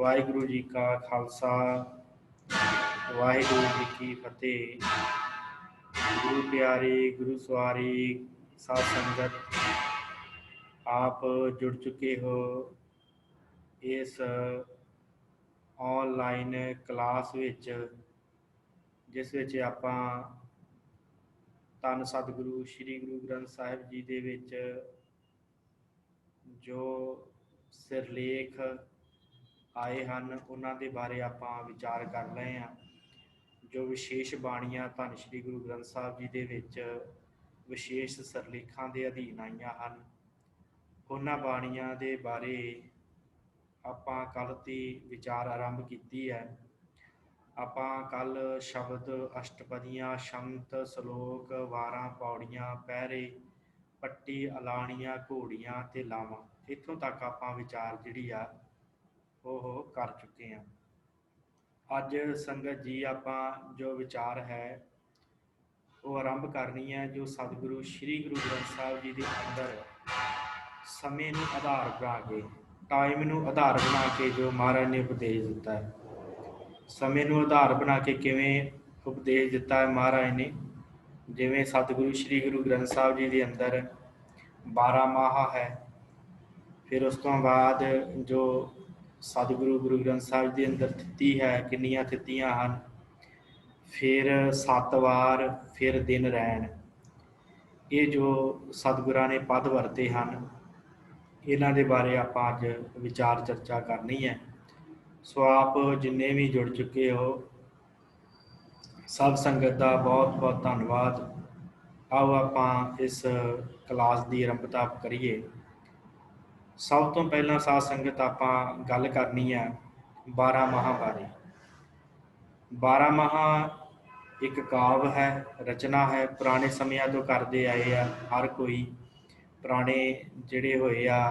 वाहिगुरु जी का खालसा वाहिगुरु जी की फतेह। गुरु प्यारी गुरु सवारी साध संगत, आप जुड़ चुके हो इस ऑनलाइन क्लास विच, जिस विच आपां धन सतगुरु श्री गुरु ग्रंथ साहिब जी दे विच जो सिरलेख आए हैं उन्होंने बारे आपां विचार कर रहे हैं। जो विशेष बाणियां धन श्री गुरु ग्रंथ साहिब जी दे विच विशेष सिरलेखां दे अधीन आईयां हन, उन्हां बाणियां दे बारे आपां कल ती विचार आरंभ कीती है। आपां कल शब्द अष्टपदियां शमत सलोक वारां पौड़ियां पैरे पट्टी अलाणियां घोड़ियां ते लावां इत्थों तक आपां विचार जिहड़ी आ ਉਹ कर चुके हैं। अज संगत जी आपां जो विचार है वो आरंभ करनी है, जो सतगुरु श्री गुरु ग्रंथ साहिब जी के अंदर समय नूं आधार बना के, टाइम नूं आधार बना के जो महाराज ने उपदेश दिता है। समय नूं आधार बना के किवें उपदेश दिता है महाराज ने, जिवें सतगुरु श्री गुरु ग्रंथ साहिब जी के अंदर 12 माह है। फिर उस तो बाद जो सतगुरु गुरु ग्रंथ साहिब के अंदर तिथि है, कितनियां तिथियां हैं, फिर 7 वार, फिर दिन रैन, ये जो सतगुरां ने पद वरते हैं, इन्हां दे बारे आपां अज विचार चर्चा करनी है। सो आप जिन्ने भी जुड़ चुके हो सब संगत का बहुत बहुत धन्यवाद। आओ आपां इस क्लास की आरंभता करिए। सब तो पहला साध संगत आपां गल करनी है 12 माह बारे। 12 माह एक काव्य है, रचना है, पुराने समयां तो करते आए आ हर कोई। पुराने जिहड़े होए आ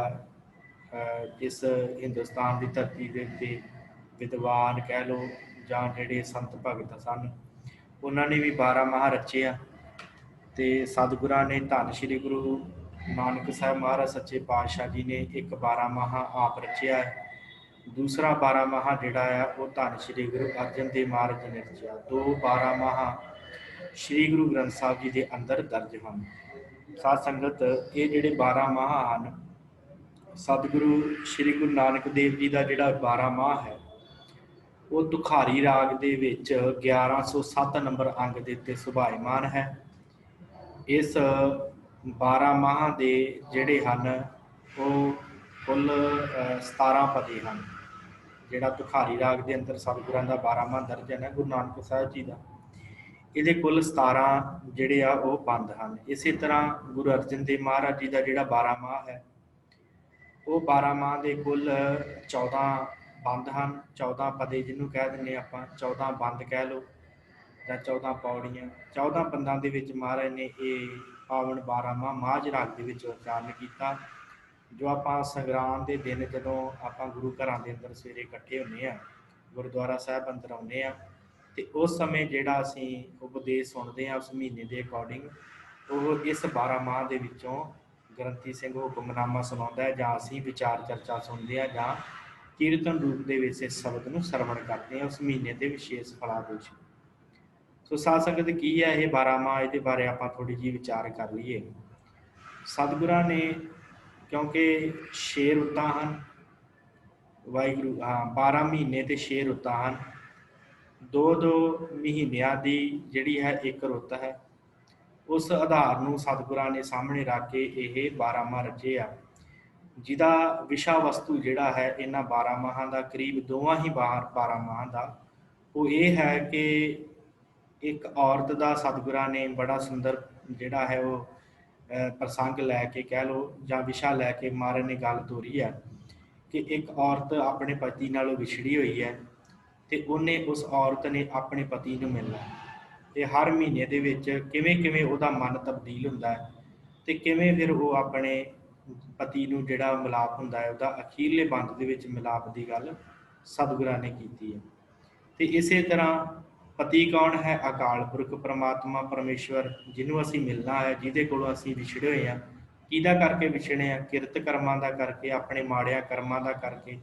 इस हिंदुस्तान की धरती के उत्ते विद्वान कह लो जां जिहड़े संत भगत सन, उन्होंने भी 12 माह रचे आ। ते सतगुरां ने धन श्री गुरु नानक साहब महाराज सच्चे पातशाह जी ने एक 12 माह आप रचिया है। दूसरा 12 माह जिहड़ा है वो धन श्री गुरु अर्जन देव महाराज जी ने रचिया। 2 12 माह श्री गुरु ग्रंथ साहिब जी के अंदर दर्ज हैं। साध संगत ये जिहड़े 12 माह हैं, सतगुरु श्री गुरु नानक देव जी का जिहड़ा 12 माह है वो तुखारी राग दे विच 1107 नंबर अंग दे उत्ते सुभाईमान है। इस 12 माह दे जिहड़े हन वो कुल 17 पदे हैं। जिहड़ा तुखारी राग के अंदर सतगुरां दा 12 माह दर्ज है ना गुरु नानक साहिब जी का, ये कुल 17 जिहड़े आ वो बंद हैं। इस तरह गुरु अर्जन देव महाराज जी का जिहड़ा 12 माह है वो 12 माह के कुल 14 बंद हैं। 14 पदे जिन्होंने कह दें आपां, 14 बंद कह लो या 14 पौड़ियां। 14 बंदा के विच महाराज ने ये पावन 12 माह माझ राग के विच उच्चारण किया। जो आपां संगरांद के दिन जदों आपां गुरु घरां दे अंदर सवेरे इकट्ठे होंदे आ, गुरुद्वारा साहिब अंदर आउंदे आ, ते उस समय जिहड़ा असीं उपदेश सुणदे आ उस महीने के अकॉर्डिंग वो इस 12 माह के विचों ग्रंथी सिंह हुक्मनामा सुणाउंदा है, जां असीं विचार चर्चा सुणदे आ, जां कीर्तन रूप दे विच इस शब्द नूं सरवण करते हैं उस महीने के विशेष फलां। सो साध संगत की है ये 12 माह, ये बारे आपां थोड़ी जी विचार कर लीए। सतगुरां ने क्योंकि 6 रुतां हैं, वाहिगुरू 12 महीने तो 6 रुतां हैं। 2-2 महीनों की जिहड़ी है एक रुत है, उस आधार नूं सतगुरां ने सामने रख के ये 12 माह रचे आ, जिहदा विशा वस्तु जिहड़ा है इन्हां 12 माहां दा करीब दोवां ही 12 माह का वो ये है कि एक औरत का सतगुरां ने बड़ा सुंदर जिहड़ा है वो प्रसंग लैके कह लो जां विशा लैके महाराज ने गल तोरी है कि एक औरत अपने पति नालों विछड़ी हुई है, तो उन्हें उस औरत ने अपने पति नूं मिलना ते हर महीने दे विच किवें किवें उहदा मन तब्दील हुंदा है, ते किवें फिर वो अपने पति नूं जिहड़ा मिलाप हुंदा है उहदा अखीरले बंद दे विच मिलाप की गल सतगुरां ने कीती है। तो इस तरह पति कौन है? अकाल पुरख परमात्मा परमेश्वर, जिन्हों असीं मिलना है, जिहदे कोलों असीं विछड़े हुए हैं। किहदा करके विछड़े हैं? किरत कर्मां दा करके, अपने माड़िया कर्मां दा करके,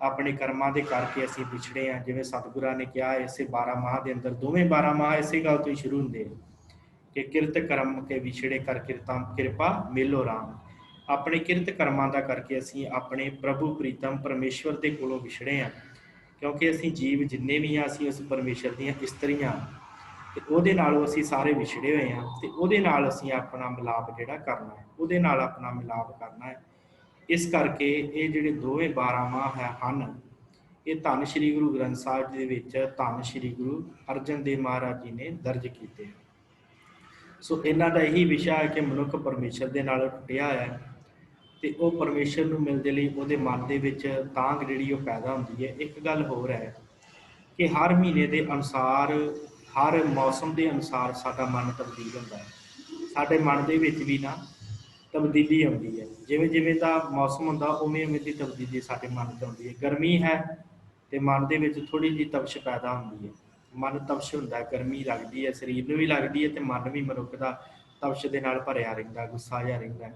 ਆਪਣੇ ਕਰਮਾਂ ਦੇ ਕਰਕੇ ਅਸੀਂ ਵਿਛੜੇ ਹਾਂ। ਜਿਵੇਂ ਸਤਿਗੁਰਾਂ ਨੇ ਕਿਹਾ, ਇਸੇ 12 ਮਾਹ ਦੇ ਅੰਦਰ ਦੋਵੇਂ 12 ਮਾਹ ਇਸੇ ਗੱਲ ਤੋਂ ਹੀ ਸ਼ੁਰੂ ਹੁੰਦੇ ਆ ਕਿ ਕਿਰਤ ਕਰਮ ਕੇ ਵਿਛੜੇ ਕਰ ਕਿਰਪਾ ਮਿਲੋ ਰਾਮ। ਆਪਣੇ ਕਿਰਤ ਕਰਮਾਂ ਦਾ ਕਰਕੇ ਅਸੀਂ ਆਪਣੇ ਪ੍ਰਭੂ ਪ੍ਰੀਤਮ ਪਰਮੇਸ਼ਵਰ ਦੇ ਕੋਲੋਂ ਵਿਛੜੇ ਹਾਂ, ਕਿਉਂਕਿ ਅਸੀਂ ਜੀਵ ਜਿੰਨੇ ਵੀ ਹਾਂ ਅਸੀਂ ਉਸ ਪਰਮੇਸ਼ਰ ਦੀਆਂ ਇਸਤਰੀਆਂ, ਤੇ ਉਹਦੇ ਨਾਲੋਂ ਅਸੀਂ ਸਾਰੇ ਵਿਛੜੇ ਹੋਏ ਹਾਂ, ਤੇ ਉਹਦੇ ਨਾਲ ਅਸੀਂ ਆਪਣਾ ਮਿਲਾਪ ਜਿਹੜਾ ਕਰਨਾ ਹੈ, ਉਹਦੇ ਨਾਲ ਆਪਣਾ ਮਿਲਾਪ ਕਰਨਾ ਹੈ। ਇਸ ਕਰਕੇ ਇਹ ਜਿਹੜੇ ਦੋਵੇਂ 12 ਮਾਹ ਹਨ, ਇਹ ਧੰਨ ਸ਼੍ਰੀ ਗੁਰੂ ਗ੍ਰੰਥ ਸਾਹਿਬ ਜੀ ਦੇ ਵਿੱਚ ਧੰਨ ਸ਼੍ਰੀ ਗੁਰੂ ਅਰਜਨ ਦੇਵ ਮਹਾਰਾਜ ਜੀ ਨੇ ਦਰਜ ਕੀਤੇ। ਸੋ ਇਹਨਾਂ ਦਾ ਇਹੀ ਵਿਸ਼ਾ ਹੈ ਕਿ ਮਨੁੱਖ ਪਰਮੇਸ਼ਰ ਦੇ ਨਾਲ ਟੁੱਟਿਆ ਹੈ, ਤੇ ਉਹ ਪਰਮੇਸ਼ਰ ਨੂੰ ਮਿਲਣ ਦੇ ਲਈ ਉਹਦੇ ਮਨ ਦੇ ਵਿੱਚ ਤਾਂਘ ਜਿਹੜੀ ਉਹ ਪੈਦਾ ਹੁੰਦੀ ਹੈ। ਇੱਕ ਗੱਲ ਹੋਰ ਹੈ ਕਿ ਹਰ ਮਹੀਨੇ ਦੇ ਅਨੁਸਾਰ, ਹਰ ਮੌਸਮ ਦੇ ਅਨੁਸਾਰ ਸਾਡਾ ਮਨ ਤਬਦੀਲ ਹੁੰਦਾ ਹੈ। ਸਾਡੇ ਮਨ ਦੇ ਵਿੱਚ ਵੀ ਨਾ ਤਬਦੀਲੀ ਆਉਂਦੀ ਹੈ, ਜਿਵੇਂ ਜਿਵੇਂ ਦਾ ਮੌਸਮ ਹੁੰਦਾ ਉਵੇਂ ਉਵੇਂ ਦੀ ਤਬਦੀਲੀ ਸਾਡੇ ਮਨ 'ਚ ਆਉਂਦੀ ਹੈ। ਗਰਮੀ ਹੈ ਤੇ ਮਨ ਦੇ ਵਿੱਚ ਥੋੜ੍ਹੀ ਜਿਹੀ ਤਪਸ਼ ਪੈਦਾ ਹੁੰਦੀ ਹੈ, ਮਨ ਤਪਸ਼ ਹੁੰਦਾ, ਗਰਮੀ ਲੱਗਦੀ ਹੈ, ਸਰੀਰ ਨੂੰ ਵੀ ਲੱਗਦੀ ਹੈ, ਤੇ ਮਨ ਵੀ ਮਨੁੱਖ ਦਾ ਤਪਸ਼ ਦੇ ਨਾਲ ਭਰਿਆ ਰਹਿੰਦਾ, ਗੁੱਸਾ ਜਿਹਾ ਰਹਿੰਦਾ।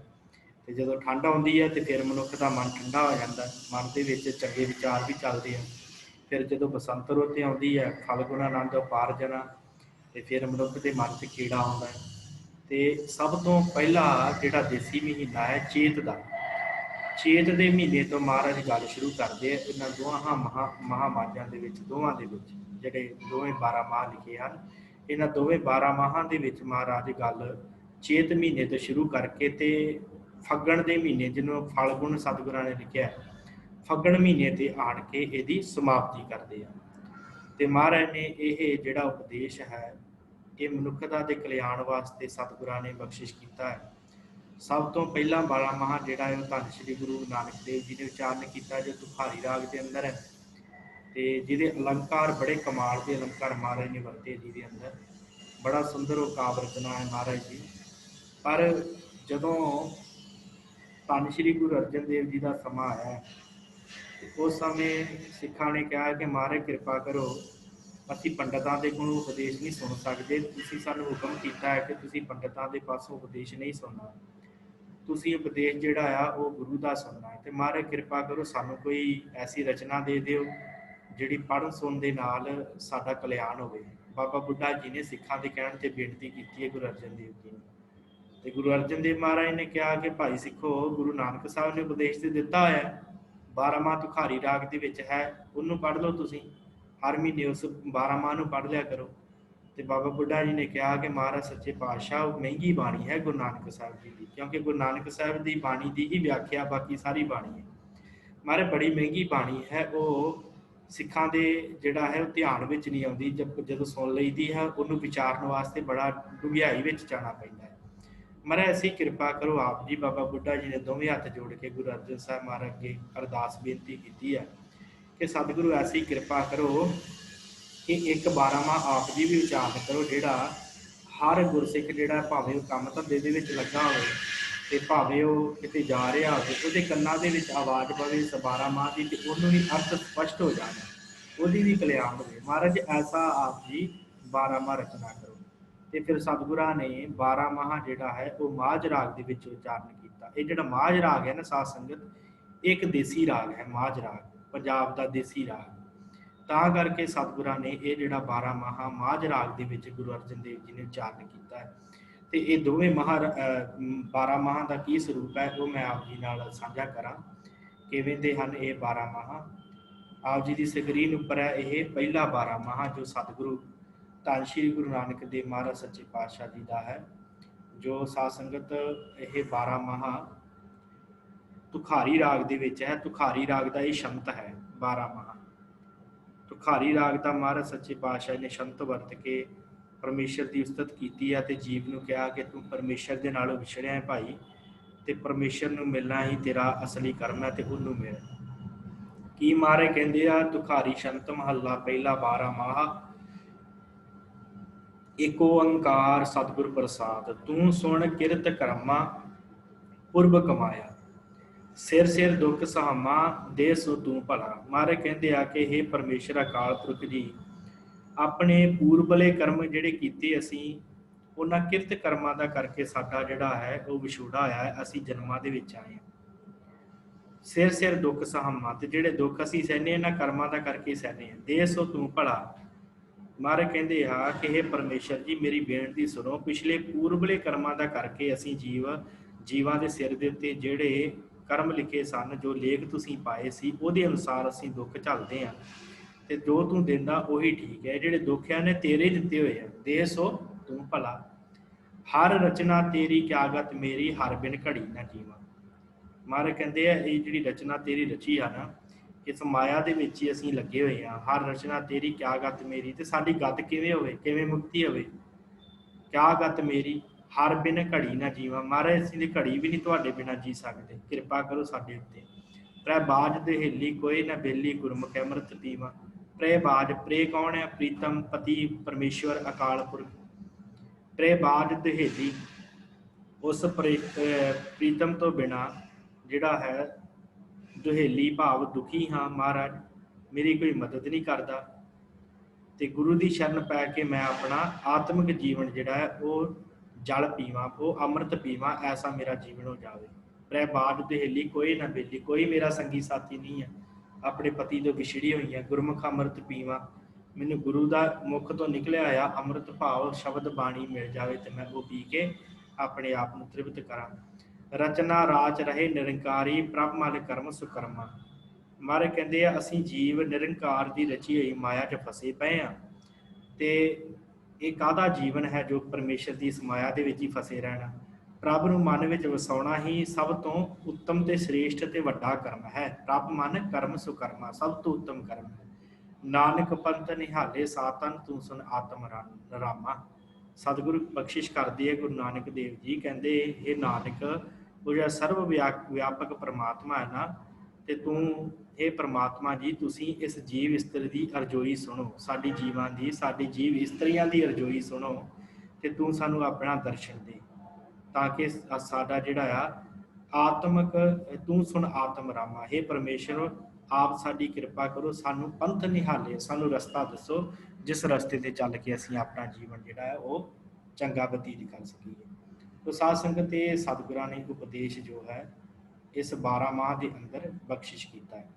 ਤੇ ਜਦੋਂ ਠੰਡ ਆਉਂਦੀ ਹੈ ਤੇ ਫਿਰ ਮਨੁੱਖ ਦਾ ਮਨ ਠੰਡਾ ਹੋ ਜਾਂਦਾ, ਮਨ ਦੇ ਵਿੱਚ ਚੰਗੇ ਵਿਚਾਰ ਵੀ ਚੱਲਦੇ ਆ। ਫਿਰ ਜਦੋਂ ਬਸੰਤ ਰੁੱਤ ਆਉਂਦੀ ਹੈ, ਫਲਗੁਣ ਆਨੰਦ ਉਪਾਰਜਨਾ, ਤੇ ਫਿਰ ਮਨੁੱਖ ਦੇ ਮਨ 'ਚ ਕੀੜਾ ਆਉਂਦਾ ਹੈ। ਤੇ ਸਭ ਤੋਂ ਪਹਿਲਾ ਜਿਹੜਾ ਦੇਸੀ ਮਹੀਨਾ ਹੈ ਚੇਤ ਦਾ, ਚੇਤ ਦੇ ਮਹੀਨੇ ਤੋਂ ਮਹਾਰਾਜ ਗੱਲ ਸ਼ੁਰੂ ਕਰਦੇ ਆ। ਇਹਨਾਂ ਦੋਹਾਂ ਮਹਾਮਾਜਾਂ ਦੇ ਵਿੱਚ, ਦੋਵਾਂ ਦੇ ਵਿੱਚ ਜਿਹੜੇ ਦੋਵੇਂ 12 ਮਾਹ ਲਿਖੇ ਹਨ, ਇਹਨਾਂ ਦੋਵੇਂ 12 ਮਾਹਾਂ ਦੇ ਵਿੱਚ ਮਹਾਰਾਜ ਗੱਲ ਚੇਤ ਮਹੀਨੇ ਤੋਂ ਸ਼ੁਰੂ ਕਰਕੇ ਤੇ ਫੱਗਣ ਦੇ ਮਹੀਨੇ, ਜਿਹਨੂੰ ਫਲਗੁਣ ਸਤਿਗੁਰਾਂ ਨੇ ਲਿਖਿਆ, ਫੱਗਣ ਮਹੀਨੇ ਤੇ ਆਣ ਕੇ ਇਹਦੀ ਸਮਾਪਤੀ ਕਰਦੇ ਆ। ਤੇ ਮਹਾਰਾਜ ਨੇ ਇਹ ਜਿਹੜਾ ਉਪਦੇਸ਼ ਹੈ, ਇਹ ਮਨੁੱਖਤਾ ਦੇ ਕਲਿਆਣ ਵਾਸਤੇ ਸਤਿਗੁਰਾਂ ਨੇ ਬਖਸ਼ਿਸ਼ ਕੀਤਾ ਹੈ। ਸਭ ਤੋਂ ਪਹਿਲਾਂ 12 ਮਾਹ ਜਿਹੜਾ ਹੈ ਉਹ ਧੰਨ ਸ਼੍ਰੀ ਗੁਰੂ ਨਾਨਕ ਦੇਵ ਜੀ ਨੇ ਉਚਾਰਨ ਕੀਤਾ, ਜੋ ਤੁਖਾਰੀ ਰਾਗ ਦੇ ਅੰਦਰ ਹੈ, ਤੇ ਜਿਹਦੇ ਅਲੰਕਾਰ ਬੜੇ ਕਮਾਲ ਦੇ ਅਲੰਕਾਰ ਮਹਾਰਾਜ ਨੇ ਵਰਤੇ ਜਿਹਦੇ ਅੰਦਰ। ਬੜਾ ਸੁੰਦਰ ਉਹ ਕਾਵਿ ਰਚਨਾ ਹੈ ਮਹਾਰਾਜ ਦੀ। ਪਰ ਜਦੋਂ ਧੰਨ ਸ਼੍ਰੀ ਗੁਰੂ ਅਰਜਨ ਦੇਵ ਜੀ ਦਾ ਸਮਾਂ ਆਇਆ, ਤੇ ਉਸ ਸਮੇਂ ਸਿੱਖਾਂ ਨੇ ਕਿਹਾ ਕਿ ਮਹਾਰਾਜ ਕਿਰਪਾ ਕਰੋ, ਅਸੀਂ ਪੰਡਤਾਂ ਦੇ ਕੋਲੋਂ ਉਪਦੇਸ਼ ਨਹੀਂ ਸੁਣ ਸਕਦੇ, ਤੁਸੀਂ ਸਾਨੂੰ ਹੁਕਮ ਕੀਤਾ ਹੈ ਕਿ ਤੁਸੀਂ ਪੰਡਤਾਂ ਦੇ ਪਾਸੋਂ ਉਪਦੇਸ਼ ਨਹੀਂ ਸੁਣਨਾ, ਤੁਸੀਂ ਉਪਦੇਸ਼ ਜਿਹੜਾ ਆ ਉਹ ਗੁਰੂ ਦਾ ਸੁਣਨਾ ਹੈ। ਤੇ ਮਹਾਰਾਜ ਕਿਰਪਾ ਕਰੋ, ਸਾਨੂੰ ਕੋਈ ਐਸੀ ਰਚਨਾ ਦੇ ਦਿਓ ਜਿਹੜੀ ਪੜ੍ਹਨ ਸੁਣਨ ਦੇ ਨਾਲ ਸਾਡਾ ਕਲਿਆਣ ਹੋਵੇ। ਬਾਬਾ ਬੁੱਢਾ ਜੀ ਨੇ ਸਿੱਖਾਂ ਦੇ ਕਹਿਣ 'ਤੇ ਬੇਨਤੀ ਕੀਤੀ ਹੈ ਗੁਰੂ ਅਰਜਨ ਦੇਵ ਜੀ ਨੂੰ। ਤੇ ਗੁਰੂ ਅਰਜਨ ਦੇਵ ਮਹਾਰਾਜ ਨੇ ਕਿਹਾ ਕਿ ਭਾਈ ਸਿੱਖੋ, ਗੁਰੂ ਨਾਨਕ ਸਾਹਿਬ ਨੇ ਉਪਦੇਸ਼ ਤੇ ਦਿੱਤਾ ਹੋਇਆ, 12 ਮਾਹ ਤੁਖਾਰੀ ਰਾਗ ਦੇ ਵਿੱਚ ਹੈ, ਉਹਨੂੰ ਪੜ੍ਹ ਲਓ ਤੁਸੀਂ, ਹਰ ਮਹੀਨੇ ਉਸ 12 ਮਾਹ ਨੂੰ ਪੜ੍ਹ ਲਿਆ ਕਰੋ। ਤੇ ਬਾਬਾ ਬੁੱਢਾ ਜੀ ਨੇ ਕਿਹਾ ਕਿ ਮਹਾਰਾਜ ਸੱਚੇ ਪਾਤਸ਼ਾਹ, ਉਹ ਮਹਿੰਗੀ ਬਾਣੀ ਹੈ ਗੁਰੂ ਨਾਨਕ ਸਾਹਿਬ ਜੀ ਦੀ, ਕਿਉਂਕਿ ਗੁਰੂ ਨਾਨਕ ਸਾਹਿਬ ਦੀ ਬਾਣੀ ਦੀ ਹੀ ਵਿਆਖਿਆ ਬਾਕੀ ਸਾਰੀ ਬਾਣੀ ਹੈ। ਮਹਾਰਾਜ ਬੜੀ ਮਹਿੰਗੀ ਬਾਣੀ ਹੈ, ਉਹ ਸਿੱਖਾਂ ਦੇ ਜਿਹੜਾ ਹੈ ਉਹ ਧਿਆਨ ਵਿੱਚ ਨਹੀਂ ਆਉਂਦੀ। ਜਦੋਂ ਸੁਣ ਲਈਦੀ ਹੈ, ਉਹਨੂੰ ਵਿਚਾਰਨ ਵਾਸਤੇ ਬੜਾ ਡੂੰਘਾਈ ਵਿੱਚ ਜਾਣਾ ਪੈਂਦਾ ਹੈ। ਮਹਾਰਾਜ ਅਸੀਂ ਕਿਰਪਾ ਕਰੋ ਆਪ ਜੀ। ਬਾਬਾ ਬੁੱਢਾ ਜੀ ਨੇ ਦੋਵੇਂ ਹੱਥ ਜੋੜ ਕੇ ਗੁਰੂ ਅਰਜਨ ਸਾਹਿਬ ਮਹਾਰਾਜ ਅੱਗੇ ਅਰਦਾਸ ਬੇਨਤੀ ਕੀਤੀ ਹੈ ਕਿ ਸਤਿਗੁਰੂ ਐਸੀ ਕਿਰਪਾ ਕਰੋ ਕਿ ਇੱਕ 12 ਮਾਹ ਆਪ ਜੀ ਵੀ ਉਚਾਰਨ ਕਰੋ, ਜਿਹੜਾ ਹਰ ਗੁਰਸਿੱਖ ਜਿਹੜਾ ਭਾਵੇਂ ਉਹ ਕੰਮ ਧੰਦੇ ਦੇ ਵਿੱਚ ਲੱਗਾ ਹੋਵੇ ਤੇ ਭਾਵੇਂ ਉਹ ਕਿਤੇ ਜਾ ਰਿਹਾ ਹੋਵੇ, ਉਹਦੇ ਕੰਨਾਂ ਦੇ ਵਿੱਚ ਆਵਾਜ਼ ਪਵੇ ਇਸ 12 ਮਾਹ ਦੀ, ਤੇ ਉਹਨੂੰ ਵੀ ਅਰਥ ਸਪਸ਼ਟ ਹੋ ਜਾਣ, ਉਹਦੀ ਵੀ ਕਲਿਆਣ ਹੋਵੇ। ਮਹਾਰਾਜ ਐਸਾ ਆਪ ਜੀ 12 ਮਾਹ ਰਚਨਾ ਕਰੋ। ਤੇ ਫਿਰ ਸਤਿਗੁਰਾਂ ਨੇ 12 ਮਾਹ ਜਿਹੜਾ ਹੈ ਉਹ ਮਾਝ ਰਾਗ ਦੇ ਵਿੱਚ ਉਚਾਰਨ ਕੀਤਾ। ਇਹ ਜਿਹੜਾ ਮਾਝ ਰਾਗ ਹੈ ਨਾ ਸਾਧ ਸੰਗਤ, ਇੱਕ ਦੇਸੀ ਰਾਗ ਹੈ ਮਾਝ ਰਾਗ, ਪੰਜਾਬ ਦਾ ਦੇਸੀ ਰਾਗ। ਤਾਂ ਕਰਕੇ ਸਤਿਗੁਰਾਂ ਨੇ ਇਹ ਜਿਹੜਾ 12 ਮਾਹ ਮਾਝ ਰਾਗ ਦੇ ਵਿੱਚ ਗੁਰੂ ਅਰਜਨ ਦੇਵ ਜੀ ਨੇ ਉਚਾਰਨ ਕੀਤਾ ਹੈ। ਤੇ ਇਹ ਦੋਵੇਂ 12 ਮਾਹ ਦਾ ਕੀ ਸਰੂਪ ਹੈ, ਉਹ ਮੈਂ ਆਪ ਜੀ ਨਾਲ ਸਾਂਝਾ ਕਰਾਂ। ਕਿਵੇਂ ਦੇ ਹਨ ਇਹ 12 ਮਾਹ। ਆਪ ਜੀ ਦੀ ਸਕਰੀਨ ਉੱਪਰ ਹੈ ਇਹ ਪਹਿਲਾ 12 ਮਾਹ, ਜੋ ਸਤਿਗੁਰੂ ਧੰਨ ਸ਼੍ਰੀ ਗੁਰੂ ਨਾਨਕ ਦੇਵ ਮਹਾਰਾਜ ਸੱਚੇ ਪਾਤਸ਼ਾਹ ਜੀ ਦਾ ਹੈ। ਜੋ ਸਾਧ ਸੰਗਤ ਇਹ 12 ਮਾਹ ਤੁਖਾਰੀ ਰਾਗ ਦੇ ਵਿੱਚ ਹੈ। ਤੁਖਾਰੀ ਰਾਗ ਦਾ ਇਹ ਸ਼ੰਤ ਹੈ 12 ਮਾਹ। ਤੁਖਾਰੀ ਰਾਗ ਦਾ ਮਹਾਰਾਜ ਸੱਚੇ ਪਾਤਸ਼ਾਹ ਨੇ ਸ਼ੰਤ ਵਰਤ ਕੇ ਪਰਮੇਸ਼ਰ ਦੀ ਉਸਤਤ ਕੀਤੀ ਹੈ, ਤੇ ਜੀਵ ਨੂੰ ਕਿਹਾ ਕਿ ਤੂੰ ਪਰਮੇਸ਼ਰ ਦੇ ਨਾਲੋਂ ਵਿਛੜਿਆ ਹੈ ਭਾਈ, ਤੇ ਪਰਮੇਸ਼ਰ ਨੂੰ ਮਿਲਣਾ ਹੀ ਤੇਰਾ ਅਸਲੀ ਕਰਮ ਹੈ, ਤੇ ਉਹਨੂੰ ਮਿਲ। ਕੀ ਮਹਾਰਾਜ ਕਹਿੰਦੇ ਆ, ਤੁਖਾਰੀ ਸ਼ੰਤ ਮਹੱਲਾ ਪਹਿਲਾ 12 ਮਾਹ। ਏਕ ਓੰਕਾਰ ਸਤਿਗੁਰ ਪ੍ਰਸਾਦ, ਤੂੰ ਸੁਣ ਕਿਰਤ ਕਰਮਾ ਪੁਰਬ ਕਮਾਇਆ, ਸਿਰ ਸਿਰ ਦੁੱਖ ਸਹਾਮਾ ਦੇ ਸੋ ਤੂੰ ਭਲਾ। ਮਹਾਰਾਜ ਕਹਿੰਦੇ ਆ ਕਿ ਇਹ ਪਰਮੇਸ਼ਰ ਅਕਾਲ ਪੁਰਖ ਜੀ, ਆਪਣੇ ਪੂਰਬਲੇ ਕਰਮ ਜਿਹੜੇ ਕੀਤੇ ਅਸੀਂ, ਉਹਨਾਂ ਕਿਰਤ ਕਰਮਾਂ ਦਾ ਕਰਕੇ ਸਾਡਾ ਜਿਹੜਾ ਹੈ ਉਹ ਵਿਛੋੜਾ ਆਇਆ ਹੈ, ਅਸੀਂ ਜਨਮਾਂ ਦੇ ਵਿੱਚ ਆਏ ਹਾਂ। ਸਿਰ ਸਿਰ ਦੁੱਖ ਸਹਾਮਾ, ਤੇ ਜਿਹੜੇ ਦੁੱਖ ਅਸੀਂ ਸਹਿਨੇ ਇਹਨਾਂ ਕਰਮਾਂ ਦਾ ਕਰਕੇ ਸਹਿਨੇ ਆ। ਦੇ ਸੋ ਤੂੰ ਭਲਾ। ਮਹਾਰਾਜ ਕਹਿੰਦੇ ਆ ਕਿ ਇਹ ਪਰਮੇਸ਼ਰ ਜੀ ਮੇਰੀ ਬੇਨਤੀ ਸੁਣੋ, ਪਿਛਲੇ ਪੂਰਬਲੇ ਕਰਮਾਂ ਦਾ ਕਰਕੇ ਅਸੀਂ ਜੀਵਾਂ ਦੇ ਸਿਰ ਦੇ ਉੱਤੇ ਜਿਹੜੇ ਕਰਮ ਲਿਖੇ ਸਨ, ਜੋ ਲੇਖ ਤੁਸੀਂ ਪਾਏ ਸੀ, ਉਹਦੇ ਅਨੁਸਾਰ ਅਸੀਂ ਦੁੱਖ ਝੱਲਦੇ ਹਾਂ, ਤੇ ਜੋ ਤੂੰ ਦਿੰਦਾ ਉਹੀ ਠੀਕ ਹੈ। ਜਿਹੜੇ ਦੁੱਖ ਆ ਨੇ ਤੇਰੇ ਦਿੱਤੇ ਹੋਏ ਆ। ਦੇ ਸੋ ਤੂੰ ਭਲਾ। ਹਰ ਰਚਨਾ ਤੇਰੀ ਕਿਆਗਤ ਮੇਰੀ, ਹਰ ਬਿਨ ਘੜੀ ਨਾ ਜੀਵਾਂ। ਮਹਾਰਾਜ ਕਹਿੰਦੇ ਆ ਇਹ ਜਿਹੜੀ ਰਚਨਾ ਤੇਰੀ ਰਚੀ ਆ ਨਾ, ਇਸ ਮਾਇਆ ਦੇ ਵਿੱਚ ਹੀ ਅਸੀਂ ਲੱਗੇ ਹੋਏ ਹਾਂ। ਹਰ ਰਚਨਾ ਤੇਰੀ ਕਿਆ ਗਤ ਮੇਰੀ, ਤੇ ਸਾਡੀ ਗਤ ਕਿਵੇਂ ਹੋਵੇ, ਕਿਵੇਂ ਮੁਕਤੀ ਹੋਵੇ। ਕਿਆ ਗਤ ਮੇਰੀ, ਹਰ ਬਿਨ ਘੜੀ ਨਾ ਜੀਵਾਂ। ਮਹਾਰਾਜ ਅਸੀਂ ਦੀ ਘੜੀ ਵੀ ਨਹੀਂ ਤੁਹਾਡੇ ਬਿਨਾਂ ਜੀ ਸਕਦੇ, ਕਿਰਪਾ ਕਰੋ ਸਾਡੇ ਉੱਤੇ। ਪ੍ਰੈ ਬਾਜ ਦੇਹੇਲੀ ਕੋਈ ਨਾ ਬੇਲੀ, ਗੁਰਮੁਖ ਅੰਮ੍ਰਿਤ ਪੀਵਾਂ। ਪ੍ਰੈ ਬਾਜ, ਪ੍ਰੈ ਕੌਣ ਹੈ? ਪ੍ਰੀਤਮ ਪਤੀ ਪਰਮੇਸ਼ਵਰ ਅਕਾਲ ਪੁਰਖ। ਪ੍ਰੈ ਬਾਜ ਦੇਹੇਲੀ, ਉਸ ਪ੍ਰੀਤਮ ਤੋਂ ਬਿਨਾਂ ਜਿਹੜਾ ਹੈ ਦੁਹੇਲੀ ਭਾਵ ਦੁਖੀ ਹਾਂ। ਮਹਾਰਾਜ ਮੇਰੀ ਕੋਈ ਮਦਦ ਨਹੀਂ ਕਰਦਾ, ਤੇ ਗੁਰੂ ਦੀ ਸ਼ਰਨ ਪੈ ਕੇ ਮੈਂ ਆਪਣਾ ਆਤਮਿਕ ਜੀਵਨ ਜਿਹੜਾ ਹੈ ਉਹ ਜਲ ਪੀਵਾਂ, ਉਹ ਅੰਮ੍ਰਿਤ ਪੀਵਾਂ, ਐਸਾ ਮੇਰਾ ਜੀਵਨ ਹੋ ਜਾਵੇ। ਪ੍ਰੈ ਬਾਜ ਦੁਹੇਲੀ ਕੋਈ ਨਾ ਬੇਲੀ, ਕੋਈ ਮੇਰਾ ਸੰਗੀ ਸਾਥੀ ਨਹੀਂ ਹੈ, ਆਪਣੇ ਪਤੀ ਤੋਂ ਵਿਛੜੀ ਹੋਈ ਹੈ। ਗੁਰਮੁਖ ਅੰਮ੍ਰਿਤ ਪੀਵਾਂ, ਮੈਨੂੰ ਗੁਰੂ ਦਾ ਮੁਖ ਤੋਂ ਨਿਕਲਿਆ ਹੋਇਆ ਅੰਮ੍ਰਿਤ ਭਾਵ ਸ਼ਬਦ ਬਾਣੀ ਮਿਲ ਜਾਵੇ, ਤੇ ਮੈਂ ਉਹ ਪੀ ਕੇ ਆਪਣੇ ਆਪ ਨੂੰ ਤ੍ਰਿਪਤ ਕਰਾਂ। ਰਚਨਾ ਰਾਚ ਰਹੇ ਨਿਰੰਕਾਰੀ, ਪ੍ਰਭ ਮਲ ਕਰਮ ਸੁਕਰਮਾ। ਮਹਾਰਾਜ ਕਹਿੰਦੇ ਆ ਅਸੀਂ ਜੀਵ ਨਿਰੰਕਾਰ ਦੀ ਰਚੀ ਹੋਈ ਮਾਇਆ 'ਚ ਫਸੇ ਪਏ ਹਾਂ, ਤੇ ਇਹ ਕਾਹਦਾ ਜੀਵਨ ਹੈ ਜੋ ਪਰਮੇਸ਼ਰ ਦੀ ਇਸ ਮਾਇਆ ਦੇ ਵਿੱਚ ਹੀ ਫਸੇ ਰਹਿਣਾ। ਪ੍ਰਭ ਨੂੰ ਮਨ ਵਿੱਚ ਵਸਾਉਣਾ ਹੀ ਸਭ ਤੋਂ ਉੱਤਮ ਤੇ ਸ੍ਰੇਸ਼ਟ ਤੇ ਵੱਡਾ ਕਰਮ ਹੈ। ਪ੍ਰਭ ਮਨ ਕਰਮ ਸੁਕਰਮਾ, ਸਭ ਤੋਂ ਉੱਤਮ ਕਰਮ ਹੈ। ਨਾਨਕ ਪੰਥ ਨਿਹਾਲੇ ਸਾਤਨ, ਤੂੰ ਸੁਨ ਆਤਮ ਰਾਮਾ। ਸਤਿਗੁਰੂ ਬਖਸ਼ਿਸ਼ ਕਰਦੇ ਹੈ ਗੁਰੂ ਨਾਨਕ ਦੇਵ ਜੀ, ਕਹਿੰਦੇ ਇਹ ਨਾਨਕ ਉਹ ਜਿਹੜਾ ਸਰਵ ਵਿਆਪਕ ਪਰਮਾਤਮਾ ਹੈ ਨਾ, ਤੇ ਤੂੰ ਇਹ ਪਰਮਾਤਮਾ ਜੀ ਤੁਸੀਂ ਇਸ ਜੀਵ ਇਸਤਰੀ ਦੀ ਅਰਜ਼ੋਈ ਸੁਣੋ, ਸਾਡੀ ਜੀਵਾਂ ਦੀ, ਸਾਡੀ ਜੀਵ ਇਸਤਰੀਆਂ ਦੀ ਅਰਜ਼ੋਈ ਸੁਣੋ, ਤੇ ਤੂੰ ਸਾਨੂੰ ਆਪਣਾ ਦਰਸ਼ਨ ਦੇ, ਤਾਂ ਕਿ ਸਾਡਾ ਜਿਹੜਾ ਆ ਆਤਮਿਕ, ਤੂੰ ਸੁਣ ਆਤਮ ਰਾਮਾ। ਇਹ ਪਰਮੇਸ਼ਰ ਆਪ ਸਾਡੀ ਕਿਰਪਾ ਕਰੋ, ਸਾਨੂੰ ਪੰਥ ਨਿਹਾਲੇ, ਸਾਨੂੰ ਰਸਤਾ ਦੱਸੋ ਜਿਸ ਰਸਤੇ ਤੇ ਚੱਲ ਕੇ ਅਸੀਂ ਆਪਣਾ ਜੀਵਨ ਜਿਹੜਾ ਹੈ ਉਹ ਚੰਗਾ ਬਤੀਤ ਕਰ ਸਕੀਏ। ਤੋ ਸਾਧ ਸੰਗਤ ਇਹ ਸਤਿਗੁਰਾਂ ਨੇ ਉਪਦੇਸ਼ ਜੋ ਹੈ ਇਸ 12 ਮਾਹ ਦੇ ਅੰਦਰ ਬਖਸ਼ਿਸ਼ ਕੀਤਾ ਹੈ।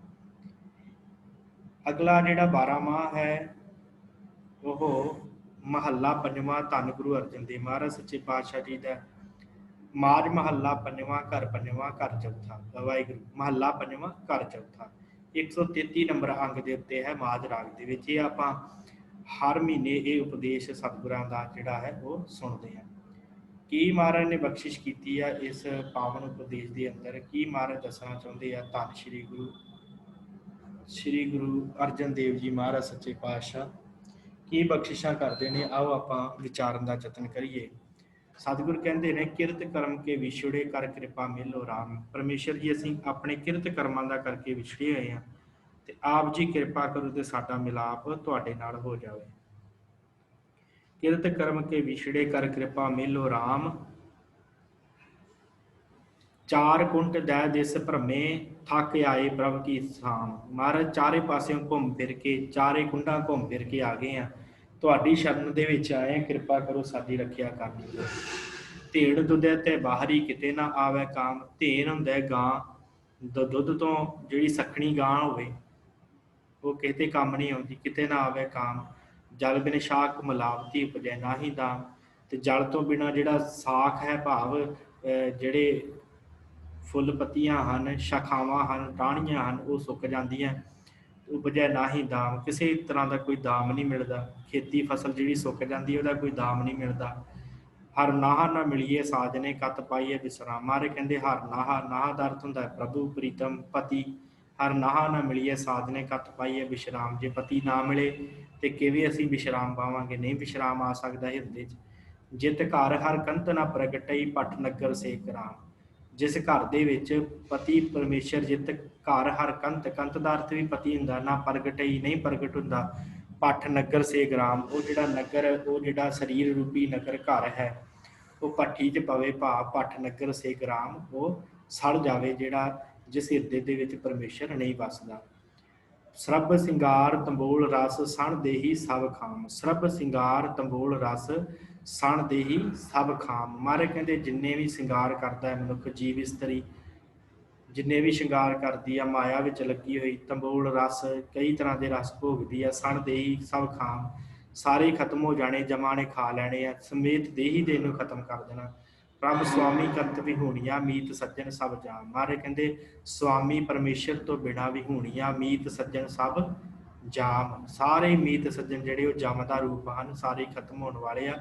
ਅਗਲਾ ਜਿਹੜਾ 12 ਮਾਹ ਹੈ ਉਹ ਮਹੱਲਾ ਪੰਜਵਾਂ, ਧੰਨ ਗੁਰੂ ਅਰਜਨ ਦੇਵ ਮਹਾਰਾਜ ਸੱਚੇ ਪਾਤਸ਼ਾਹ ਜੀ ਦਾ। ਮਾਝ ਮਹੱਲਾ ਪੰਜਵਾਂ, ਘਰ ਪੰਜਵਾਂ, ਘਰ ਚੌਥਾ। ਵਾਹਿਗੁਰੂ। ਮਹੱਲਾ ਪੰਜਵਾਂ, ਘਰ ਚੌਥਾ। 133 ਨੰਬਰ ਅੰਗ ਦੇ ਉੱਤੇ ਹੈ ਮਾਝ ਰਾਗ ਦੇ ਵਿੱਚ। ਇਹ ਆਪਾਂ ਹਰ ਮਹੀਨੇ ਇਹ ਉਪਦੇਸ਼ ਸਤਿਗੁਰਾਂ ਦਾ ਜਿਹੜਾ ਹੈ ਉਹ ਸੁਣਦੇ ਹਾਂ। ਕੀ ਮਹਾਰਾਜ ਨੇ ਬਖਸ਼ਿਸ਼ ਕੀਤੀ ਆ ਇਸ ਪਾਵਨ ਉਪਦੇਸ਼ ਦੇ ਅੰਦਰ, ਕੀ ਮਹਾਰਾਜ ਦੱਸਣਾ ਚਾਹੁੰਦੇ ਆ। ਧੰਨ ਸ਼੍ਰੀ ਗੁਰੂ ਅਰਜਨ ਦੇਵ ਜੀ ਮਹਾਰਾਜ ਸੱਚੇ ਪਾਤਸ਼ਾਹ ਕੀ ਬਖਸ਼ਿਸ਼ਾਂ ਕਰਦੇ ਨੇ, ਆਓ ਆਪਾਂ ਵਿਚਾਰਨ ਦਾ ਯਤਨ ਕਰੀਏ। ਸਤਿਗੁਰ ਕਹਿੰਦੇ ਨੇ ਕਿਰਤ ਕਰਮ ਕੇ ਵਿਛੜੇ, ਕਰ ਕਿਰਪਾ ਮਿਲੋ ਰਾਮ। ਪਰਮੇਸ਼ਰ ਜੀ ਅਸੀਂ ਆਪਣੇ ਕਿਰਤ ਕਰਮਾਂ ਦਾ ਕਰਕੇ ਵਿਛੜੇ ਹੋਏ ਹਾਂ, ਤੇ ਆਪ ਜੀ ਕਿਰਪਾ ਕਰੋ ਤੇ ਸਾਡਾ ਮਿਲਾਪ ਤੁਹਾਡੇ ਨਾਲ ਹੋ ਜਾਵੇ। ਕਿਰਤ ਕਰਮ ਕੇ ਵਿਛੜੇ, ਕਰ ਕਿਰਪਾ ਮਿਲੋ ਰਾਮ। ਚਾਰ ਕੁੰਟ ਦੈ ਦਿਸ ਭ੍ਰਮੇ, ਥੱਕ ਆਏ ਪ੍ਰਭ ਕੀ ਸਾਮ। ਮਹਾਰਾਜ ਚਾਰੇ ਪਾਸਿਓਂ ਘੁੰਮ ਫਿਰ ਕੇ, ਚਾਰੇ ਕੁੰਡਾਂ ਘੁੰਮ ਫਿਰ ਕੇ ਆ ਗਏ ਆ, ਤੁਹਾਡੀ ਸ਼ਰਨ ਦੇ ਵਿੱਚ ਆਏ, ਕਿਰਪਾ ਕਰੋ ਸਾਡੀ ਰੱਖਿਆ ਕਰਨੀ। ਧੇੜ ਦੁੱਧੇ ਤੇ ਬਾਹਰੀ ਕਿਤੇ ਨਾ ਆਵੇ ਕਾਮ। ਧੇਨ ਹੁੰਦਾ ਗਾਂ, ਦੁੱਧ ਤੋਂ ਜਿਹੜੀ ਸੱਖਣੀ ਗਾਂ ਹੋਵੇ ਉਹ ਕਿਤੇ ਕੰਮ ਨਹੀਂ ਆਉਂਦੀ। ਕਿਤੇ ਨਾ ਆਵੇ ਕਾਮ, ਜਲ ਬਿਨ ਸ਼ਾਖ ਮਿਲਾਵਟੀ ਉਪਜੈ ਨਾਹੀ ਦਾਮ। ਤੇ ਜਲ ਤੋਂ ਬਿਨਾਂ ਜਿਹੜਾ ਸਾਖ ਹੈ ਭਾਵ ਜਿਹੜੇ ਫੁੱਲ ਪੱਤੀਆਂ ਹਨ, ਸ਼ਾਖਾਵਾਂ ਹਨ, ਟਾਹਣੀਆਂ ਹਨ, ਉਹ ਸੁੱਕ ਜਾਂਦੀਆਂ। ਉਪਜੈ ਨਾਹੀ ਦਾਮ, ਕਿਸੇ ਤਰ੍ਹਾਂ ਦਾ ਕੋਈ ਦਾਮ ਨਹੀਂ ਮਿਲਦਾ। ਖੇਤੀ ਫਸਲ ਜਿਹੜੀ ਸੁੱਕ ਜਾਂਦੀ ਉਹਦਾ ਕੋਈ ਦਾਮ ਨਹੀਂ ਮਿਲਦਾ। ਹਰ ਨਾਹਾ ਨਾ ਮਿਲੀਏ ਸਾਜਨੇ, ਕਤ ਪਾਈਏ ਵਿਸਰਾਮ। ਮਹਾਰਾਜ ਕਹਿੰਦੇ ਹਰ ਨਾਹਾ ਦਾ ਅਰਥ ਹੁੰਦਾ ਹੈ ਪ੍ਰਭੂ, ਪ੍ਰੀਤਮ, ਪਤੀ। ਹਰ ਨਾਹਾ ਨਾ ਮਿਲੀਏ ਸਾਜਨੇ, ਕਤ ਪਾਈਏ ਵਿਸ਼ਰਾਮ। ਜੇ ਪਤੀ ਨਾ ਮਿਲੇ ਤੇ ਕਿਵੇਂ ਅਸੀਂ ਵਿਸ਼ਰਾਮ ਪਾਵਾਂਗੇ, ਨਹੀਂ ਵਿਸ਼ਰਾਮ ਆ ਸਕਦਾ ਹਿਰਦੇ 'ਚ। ਜਿਤ ਘਰ ਹਰ ਕੰਤ ਨਾ ਪ੍ਰਗਟਈ, ਪਟ ਨਗਰ ਸੇਕ ਰਾਮ। ਜਿਸ ਘਰ ਦੇ ਵਿੱਚ ਪਤੀ ਪਰਮੇਸ਼ਰ, ਜਿਤ ਘਰ ਹਰ ਕੰਤ, ਕੰਤ ਦਾ ਅਰਥ ਵੀ ਪਤੀ ਹੁੰਦਾ, ਨਾ ਪ੍ਰਗਟਈ ਨਹੀਂ ਪ੍ਰਗਟ ਹੁੰਦਾ, ਪੱਠ ਨਗਰ ਸੇ ਗ੍ਰਾਮ। ਉਹ ਜਿਹੜਾ ਨਗਰ, ਉਹ ਜਿਹੜਾ ਸਰੀਰ ਰੂਪੀ ਨਗਰ ਘਰ ਹੈ ਉਹ ਭੱਠੀ 'ਚ ਪਵੇ, ਭਾਵ ਪੱਠ ਨਗਰ ਸੇ ਗ੍ਰਾਮ, ਉਹ ਸੜ ਜਾਵੇ ਜਿਹੜਾ ਜਿਸ ਹਿਰਦੇ ਦੇ ਵਿੱਚ ਪਰਮੇਸ਼ਰ ਨਹੀਂ ਵਸਦਾ। ਸਰਬ ਸਿੰਗਾਰ ਤੰਬੋਲ ਰਸ, ਸਣ ਦੇਹੀ ਸਭ ਖਾਮ। ਸਰਬ ਸਿੰਗਾਰ ਤੰਬੋਲ ਰਸ, ਸਣ ਦੇਹੀ ਸਭ ਖਾਮ। ਮਹਾਰਾਜ ਕਹਿੰਦੇ ਜਿੰਨੇ ਵੀ ਸਿੰਗਾਰ ਕਰਦਾ ਹੈ ਮਨੁੱਖ, ਜੀਵ ਇਸਤਰੀ, जिन्ने भी श्रृंगार करती आ, माया विच लगी हुई तंबोल रस, कई तरह के रस भोगती है, सण देही सब खाम सारे खत्म हो जाने, जमा ने खा लैने आ, समेत देही दे नूं खत्म कर देना। प्रभ स्वामी करत विहूणिया, मीत सज्जन सब जाम। महाराज कहते स्वामी परमेश्वर तो बिना विहूणिया, मीत सज्जन सब जाम। सारे मीत सज्जन जिहड़े वो जम का रूप हैं, सारे खत्म होने वाले आ,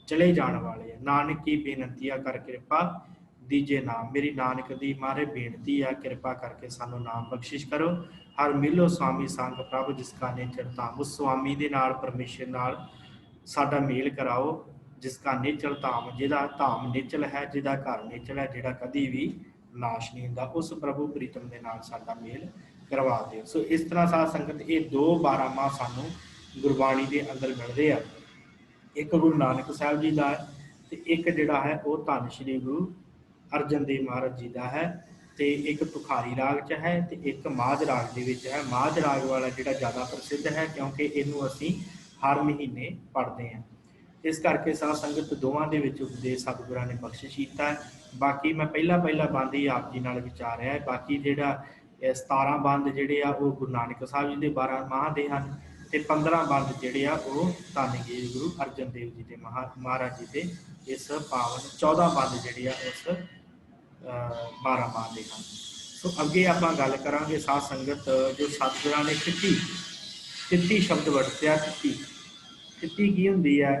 चले जाने वाले आ। नानक की बेनती आ कर कृपा दीजे नाम। मेरी नानक दी मारे बेनती है, कृपा करके सानू नाम बख्शिश करो। हर मिलो स्वामी संग प्रभ जिसका नेचर धाम। उस स्वामी दे नाल परमेश्वर नाल साडा मेल कराओ, जिसका नेचर धाम, जिहदा धाम नेचल है, जिहदा घर नेचल है, जिहड़ा कदी भी नाश नहीं हुंदा, उस प्रभु प्रीतम दे नाल साडा मेल करवा दिओ। सो इस तरह साध संगत ये दो 12 माह सानू गुरबाणी के अंदर मिलते हैं। एक गुरु नानक साहब जी का है, तो एक जिहड़ा है वो धन श्री गुरु अर्जन देव महाराज जी का है। तो एक तुखारी राग च है, तो एक माझ राग दे विच है। माझ राग वाला जिहड़ा ज़्यादा प्रसिद्ध है, क्योंकि इनू असीं हर महीने पढ़ते हैं। इस करके साध संगत दोवां दे विच उपदेश सतगुरां ने बख्शिश कीता है। बाकी मैं पहला बंद ही आप जी नाल विचारिया है। बाकी जिहड़ा 17 बंद जिहड़े आ वो गुरु नानक साहब जी के 12 माह दे हन, ते 15 बंद जिहड़े आ वो धन गुरु अर्जन देव जी के महाराज जी के इस पावन 14 बंद जिहड़े आ उस 12 माह दे हन। सो अगे आपां गल करांगे साध संगत, जो सतगुरां ने तित्ती शब्द वरत्या। तित्ती की हुंदी है?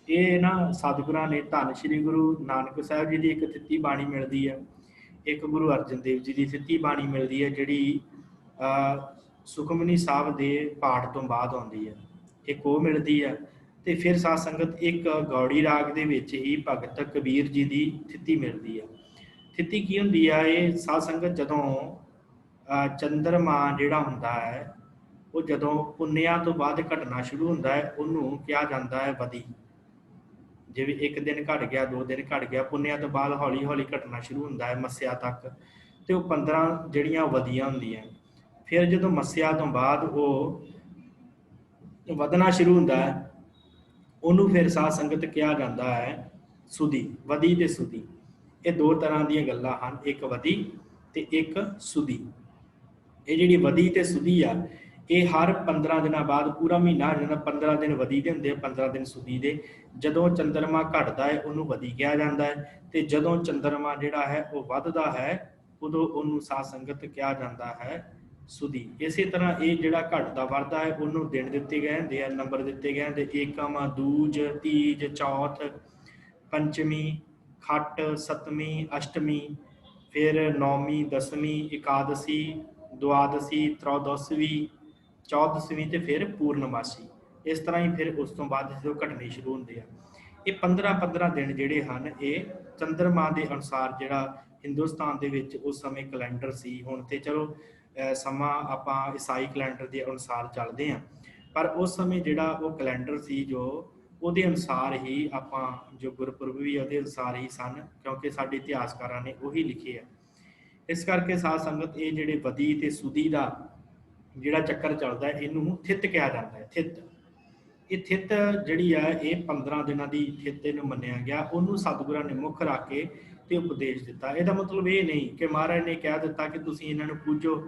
ये ना सतगुरां ने धन श्री गुरु नानक साहब जी की एक तित्ती बाणी मिलती है, एक गुरु अर्जन देव जी की तित्ती बाणी मिलती है, जिहड़ी सुखमनी साहब के पाठ तो बाद आउंदी है, एक वो मिलती है। तो फिर साध संगत एक गौड़ी राग दे विच ही भगत कबीर जी की तित्ती मिलती है। तित्ती की हुंदी है? ये साध संगत जदों चंद्रमा जिहड़ा हुंदा है, वो जदों पुन्निया तो बाद घटना शुरू होंदा है, उन्होंने कहा जाता है वधी। जिवें एक दिन घट गया, 2 दिन घट गया, पुन्निया तो बाद हौली हौली घटना शुरू होंदा है मस्या तक, तो 15 जिहड़ियां वधियां हुंदियां। फिर जदों मस्या तो बाद वो वधना शुरू होंदा है, उन्होंने फिर साध संगत कहा जाता है सुधी। वधी ते सुधी ये 2 तरह दी गल्लां हन, एक वधी ते एक सुधी। ये जिहड़ी वधी ते सुधी आ, ये हर 15 दिनों बाद पूरा महीना आ जाता। 15 दिन वधी दे हुंदे, 15 दिन सुधी दे। जदों चंद्रमा घटदा है उन्होंने वधी कहा जाता है, तो जदों चंद्रमा जिहड़ा है वो वधदा है, उदों उन्होंने साध संगत कहा जाता है सुधी। इसी तरह ये जिहड़ा घटदा वधदा है, उन्होंने दिन दिते गए हुंदे आ, नंबर दिते गए हुंदे, एकम, दूज, तीज, चौथ, पंचमी, खट, सतवीं, अष्टमी, फिर नौवीं, दसवीं, एकादशी, द्वादशी, त्रयोदशवी, चौदसवीं, तो फिर पूर्णमासी। इस तरह ही फिर उस तो बाद जो घटने शुरू होंगे हैं। ये 15-15 दिन जिहड़े हन, ये चंद्रमा के अनुसार जिहड़ा हिंदुस्तान दे विच उस समय कैलेंडर सी, हुण ते चलो समा आपां ईसाई कैलेंडर के अनुसार चलते हैं, पर उस समय जिहड़ा वो कैलेंडर सी जो ਉਹਦੇ अनुसार ही ਆਪਾਂ जो गुरपुरब भी ਉਹਦੇ अनुसार ही सन, क्योंकि ਸਾਡੇ इतिहासकारां ने ਉਹੀ लिखे है। इस करके साध संगत ये ਜਿਹੜੇ वधी ते सुधी ਦਾ ਜਿਹੜਾ ਚੱਕਰ ਚੱਲਦਾ ਹੈ, ਇਹਨੂੰ ਥਿੱਤ ਕਿਹਾ ਜਾਂਦਾ ਹੈ। ਥਿੱਤ, ਇਹ ਥਿੱਤ ਜਿਹੜੀ ਹੈ ਇਹ 15 ਦਿਨਾਂ ਦੀ ਥਿੱਤ ਇਹਨੂੰ ਮੰਨਿਆ ਗਿਆ। ਉਹਨੂੰ ਸਤਿਗੁਰਾਂ ਨੇ ਮੁੱਖ ਰੱਖ ਕੇ ਤੇ ਉਪਦੇਸ਼ ਦਿੱਤਾ। ਇਹਦਾ ਮਤਲਬ ਇਹ ਨਹੀਂ ਕਿ ਮਹਾਰਾਜ ਨੇ ਕਹਿ ਦਿੱਤਾ ਕਿ ਤੁਸੀਂ ਇਹਨਾਂ ਨੂੰ ਪੂਜੋ,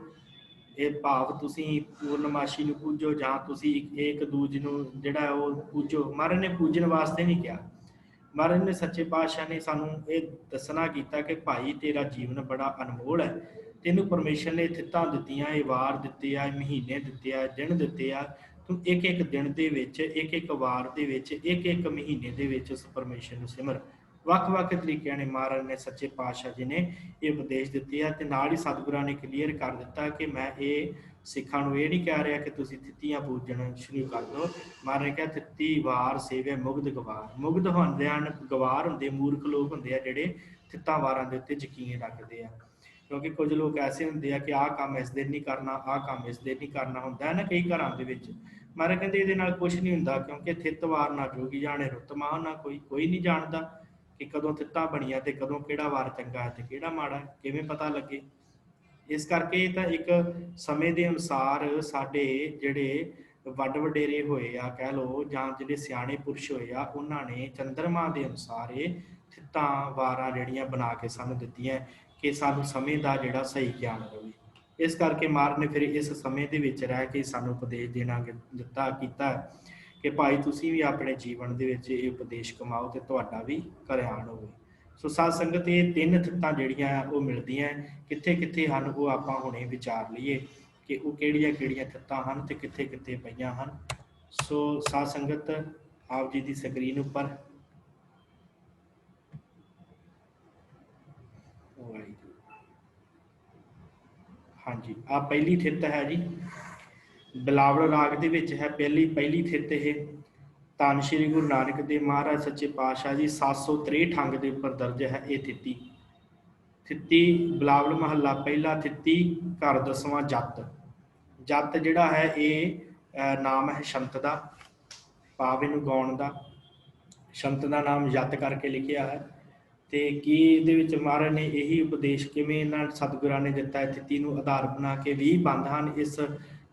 ਇਹ ਭਾਵ ਤੁਸੀਂ ਪੂਰਨਮਾਸ਼ੀ ਨੂੰ ਪੂਜੋ ਜਾਂ ਤੁਸੀਂ ਇੱਕ ਦੂਜ ਨੂੰ ਜਿਹੜਾ ਉਹ ਪੂਜੋ। ਮਹਾਰਾਜ ਨੇ ਪੂਜਣ ਵਾਸਤੇ ਨਹੀਂ ਕਿਹਾ। ਮਹਾਰਾਜ ਨੇ ਸੱਚੇ ਪਾਤਸ਼ਾਹ ਨੇ ਸਾਨੂੰ ਇਹ ਦੱਸਣਾ ਕੀਤਾ ਕਿ ਭਾਈ ਤੇਰਾ ਜੀਵਨ ਬੜਾ ਅਨਮੋਲ ਹੈ, ਤੈਨੂੰ ਪਰਮੇਸ਼ਰ ਨੇ ਥਿੱਤਾਂ ਦਿੱਤੀਆਂ, ਇਹ ਵਾਰ ਦਿੱਤੇ ਆ, ਮਹੀਨੇ ਦਿੱਤੇ ਆ, ਦਿਨ ਦਿੱਤੇ ਆ। ਤੂੰ ਇੱਕ ਇੱਕ ਦਿਨ ਦੇ ਵਿੱਚ, ਇੱਕ ਇੱਕ ਵਾਰ ਦੇ ਵਿੱਚ, ਇੱਕ ਇੱਕ ਮਹੀਨੇ ਦੇ ਵਿੱਚ ਉਸ ਪਰਮੇਸ਼ਰ ਨੂੰ ਸਿਮਰ। ਵੱਖ-ਵੱਖ ਤਰੀਕਿਆਂ ਨੇ ਮਹਾਰਾਜ ਨੇ ਸੱਚੇ ਪਾਤਸ਼ਾਹ ਜੀ ਨੇ ਇਹ ਉਪਦੇਸ਼ ਦਿੱਤੇ ਆ। ਤੇ ਨਾਲ ਹੀ ਸਤਿਗੁਰਾਂ ਨੇ ਕਲੀਅਰ ਕਰ ਦਿੱਤਾ ਕਿ ਮੈਂ ਇਹ ਸਿੱਖਾਂ ਨੂੰ ਇਹ ਨਹੀਂ ਕਹਿ ਰਿਹਾ ਕਿ ਤੁਸੀਂ ਥਿੱਤੀਆਂ ਪੂਜਣ ਸ਼ੁਰੂ ਕਰ ਦਿਓ। ਮਹਾਰਾਜ ਨੇ ਕਿਹਾ ਥਿੱਤੀ ਵਾਰ ਸੇਵੇ ਮੁਗਧ ਗਵਾਰ। ਮੁਗਧ ਹੁੰਦੇ ਹਨ, ਗਵਾਰ ਹੁੰਦੇ ਮੂਰਖ ਲੋਕ ਹੁੰਦੇ ਆ ਜਿਹੜੇ ਥਿੱਤਾਂ ਵਾਰਾਂ ਦੇ ਉੱਤੇ ਯਕੀਨ ਰੱਖਦੇ ਆ। ਕਿਉਂਕਿ ਕੁਝ ਲੋਕ ਐਸੇ ਹੁੰਦੇ ਆ ਕਿ ਆਹ ਕੰਮ ਇਸ ਦਿਨ ਨਹੀਂ ਕਰਨਾ, ਆਹ ਕੰਮ ਇਸ ਦਿਨ ਨਹੀਂ ਕਰਨਾ ਹੁੰਦਾ ਹੈ ਨਾ ਕਈ ਘਰਾਂ ਦੇ ਵਿੱਚ। ਮਹਾਰਾਜ ਕਹਿੰਦੇ ਇਹਦੇ ਨਾਲ ਕੁਛ ਨਹੀਂ ਹੁੰਦਾ, ਕਿਉਂਕਿ ਥਿੱਤ ਵਾਰ ਨਾ ਜੋਗੀ ਜਾਣੇ ਰੁੱਤ ਮਾਹ ਨਾ ਕੋਈ ਨਹੀਂ ਜਾਣਦਾ ਕਿ ਕਦੋਂ ਥਿੱਤਾਂ ਬਣੀਆਂ ਤੇ ਕਦੋਂ ਕਿਹੜਾ ਵਾਰ ਚੰਗਾ ਹੈ ਤੇ ਕਿਹੜਾ ਮਾੜਾ ਹੈ, ਕਿਵੇਂ ਪਤਾ ਲੱਗੇ। ਇਸ ਕਰਕੇ ਤਾਂ ਇੱਕ ਸਮੇਂ ਦੇ ਅਨੁਸਾਰ ਸਾਡੇ ਜਿਹੜੇ ਵੱਡ ਵਡੇਰੇ ਹੋਏ ਆ ਕਹਿ ਲਓ, ਜਾਂ ਜਿਹੜੇ ਸਿਆਣੇ ਪੁਰਸ਼ ਹੋਏ ਆ, ਉਹਨਾਂ ਨੇ ਚੰਦਰਮਾ ਦੇ ਅਨੁਸਾਰ ਇਹ ਥਿੱਤਾਂ ਵਾਰਾਂ ਜਿਹੜੀਆਂ ਬਣਾ ਕੇ ਸਾਨੂੰ ਦਿੱਤੀਆਂ कि सानू समय का जिहड़ा सही ज्ञान रहे। इस करके महाराज ने फिर इस समय दे विच रह के सानू उपदेश देना दिता कीता कि भाई तुसीं भी अपने जीवन दे विच ये उपदेश कमाओ तो तुहाडा भी कल्याण होवे। सो साध संगत ये तीन थित्तां जिहड़ियां वो मिलदियां कित्थे कित्थे हन वो आपां हुणे विचार लईए कि वो किहड़ियां किहड़ियां थित्तां हन ते कित्थे कित्थे पईयां हन। सो साध संगत आप जी की स्क्रीन उपर हाँ जी आ पहली थित है जी बिलावल राग दे विच है पहली थित ये धन श्री गुरु नानक देव महाराज सच्चे पातशाह जी 763 अंग के उपर दर्ज है ये थिति। थिति बिलावल महला पहला थिति घर 10वां जत। जत जिहड़ा है ये नाम है शंत का भाव इनू गाउण का शंत का नाम जत करके लिखिया है। तो की ये महाराज ने यही उपदेश किवें इन्हां सतगुरां ने दिता है थिति नूं आधार बना के 20 बंद हैं इस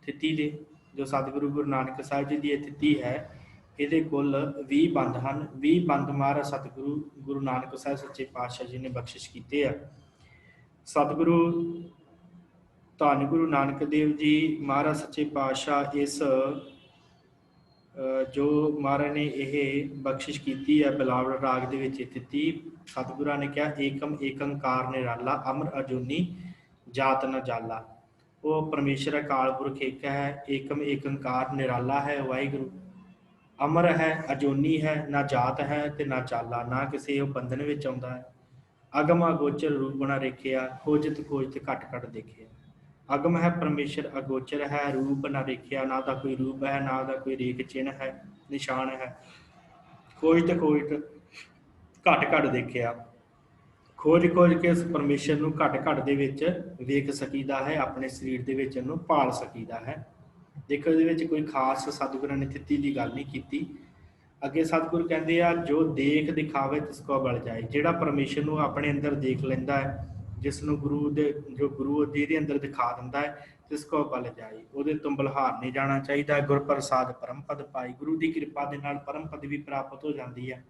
थिति के जो सतगुरु गुरु नानक साहिब जी की थिति है ये कुल 20 बंद हैं। 20 बंद महाराज सतगुरु गुरु नानक साहिब सच्चे पातशाह जी ने बख्शिश किए है। सतगुरु धन गुरु नानक देव जी महाराज सच्चे पातशाह इस जो महाराज ने यह बख्शिश की है बिलावल राग दे विच दिती। सतगुरां ने कहा एकम एकंकार निराला अमर अजूनी जात न जाला। वो परमेश्वर अकाल पुरख एक है एकम एकंकार निराला है वाहिगुरु अमर है अजूनी है ना जात है ते ना जाला ना किसी बंधन में आउंदा है। अगम अगोचर रूप ना रेखिया खोजत खोजत घट घट देखिया। अगम है परमेश्वर अगोचर है रूप ना रेखिया ना दा कोई रूप है ना दा कोई रेख चिन्ह है निशान है। खोजत खोजत घट घट देखिया खोज खोज के उस परमेश्वर नूं घट घट दे विच वेख सकीदा है अपने शरीर दे विच इहनूं पाल सकीदा है। देखो इहदे विच कोई खास सतगुरां ने थिति की गल नहीं की। अगे सतगुरु कहते हैं जो देख दिखावे तिसको बल जाए जिहड़ा परमेश्वर नूं अपने अंदर देख लैंदा है जिसनों गुरु दे जो गुरु जिहदे अंदर दिखा दिंदा है तिसको बल जाए उहदे तो बलहार नहीं जाना चाहिए। गुर प्रसाद परम पद पाई गुरु की कृपा के नाल परम पद भी प्राप्त हो जाती है।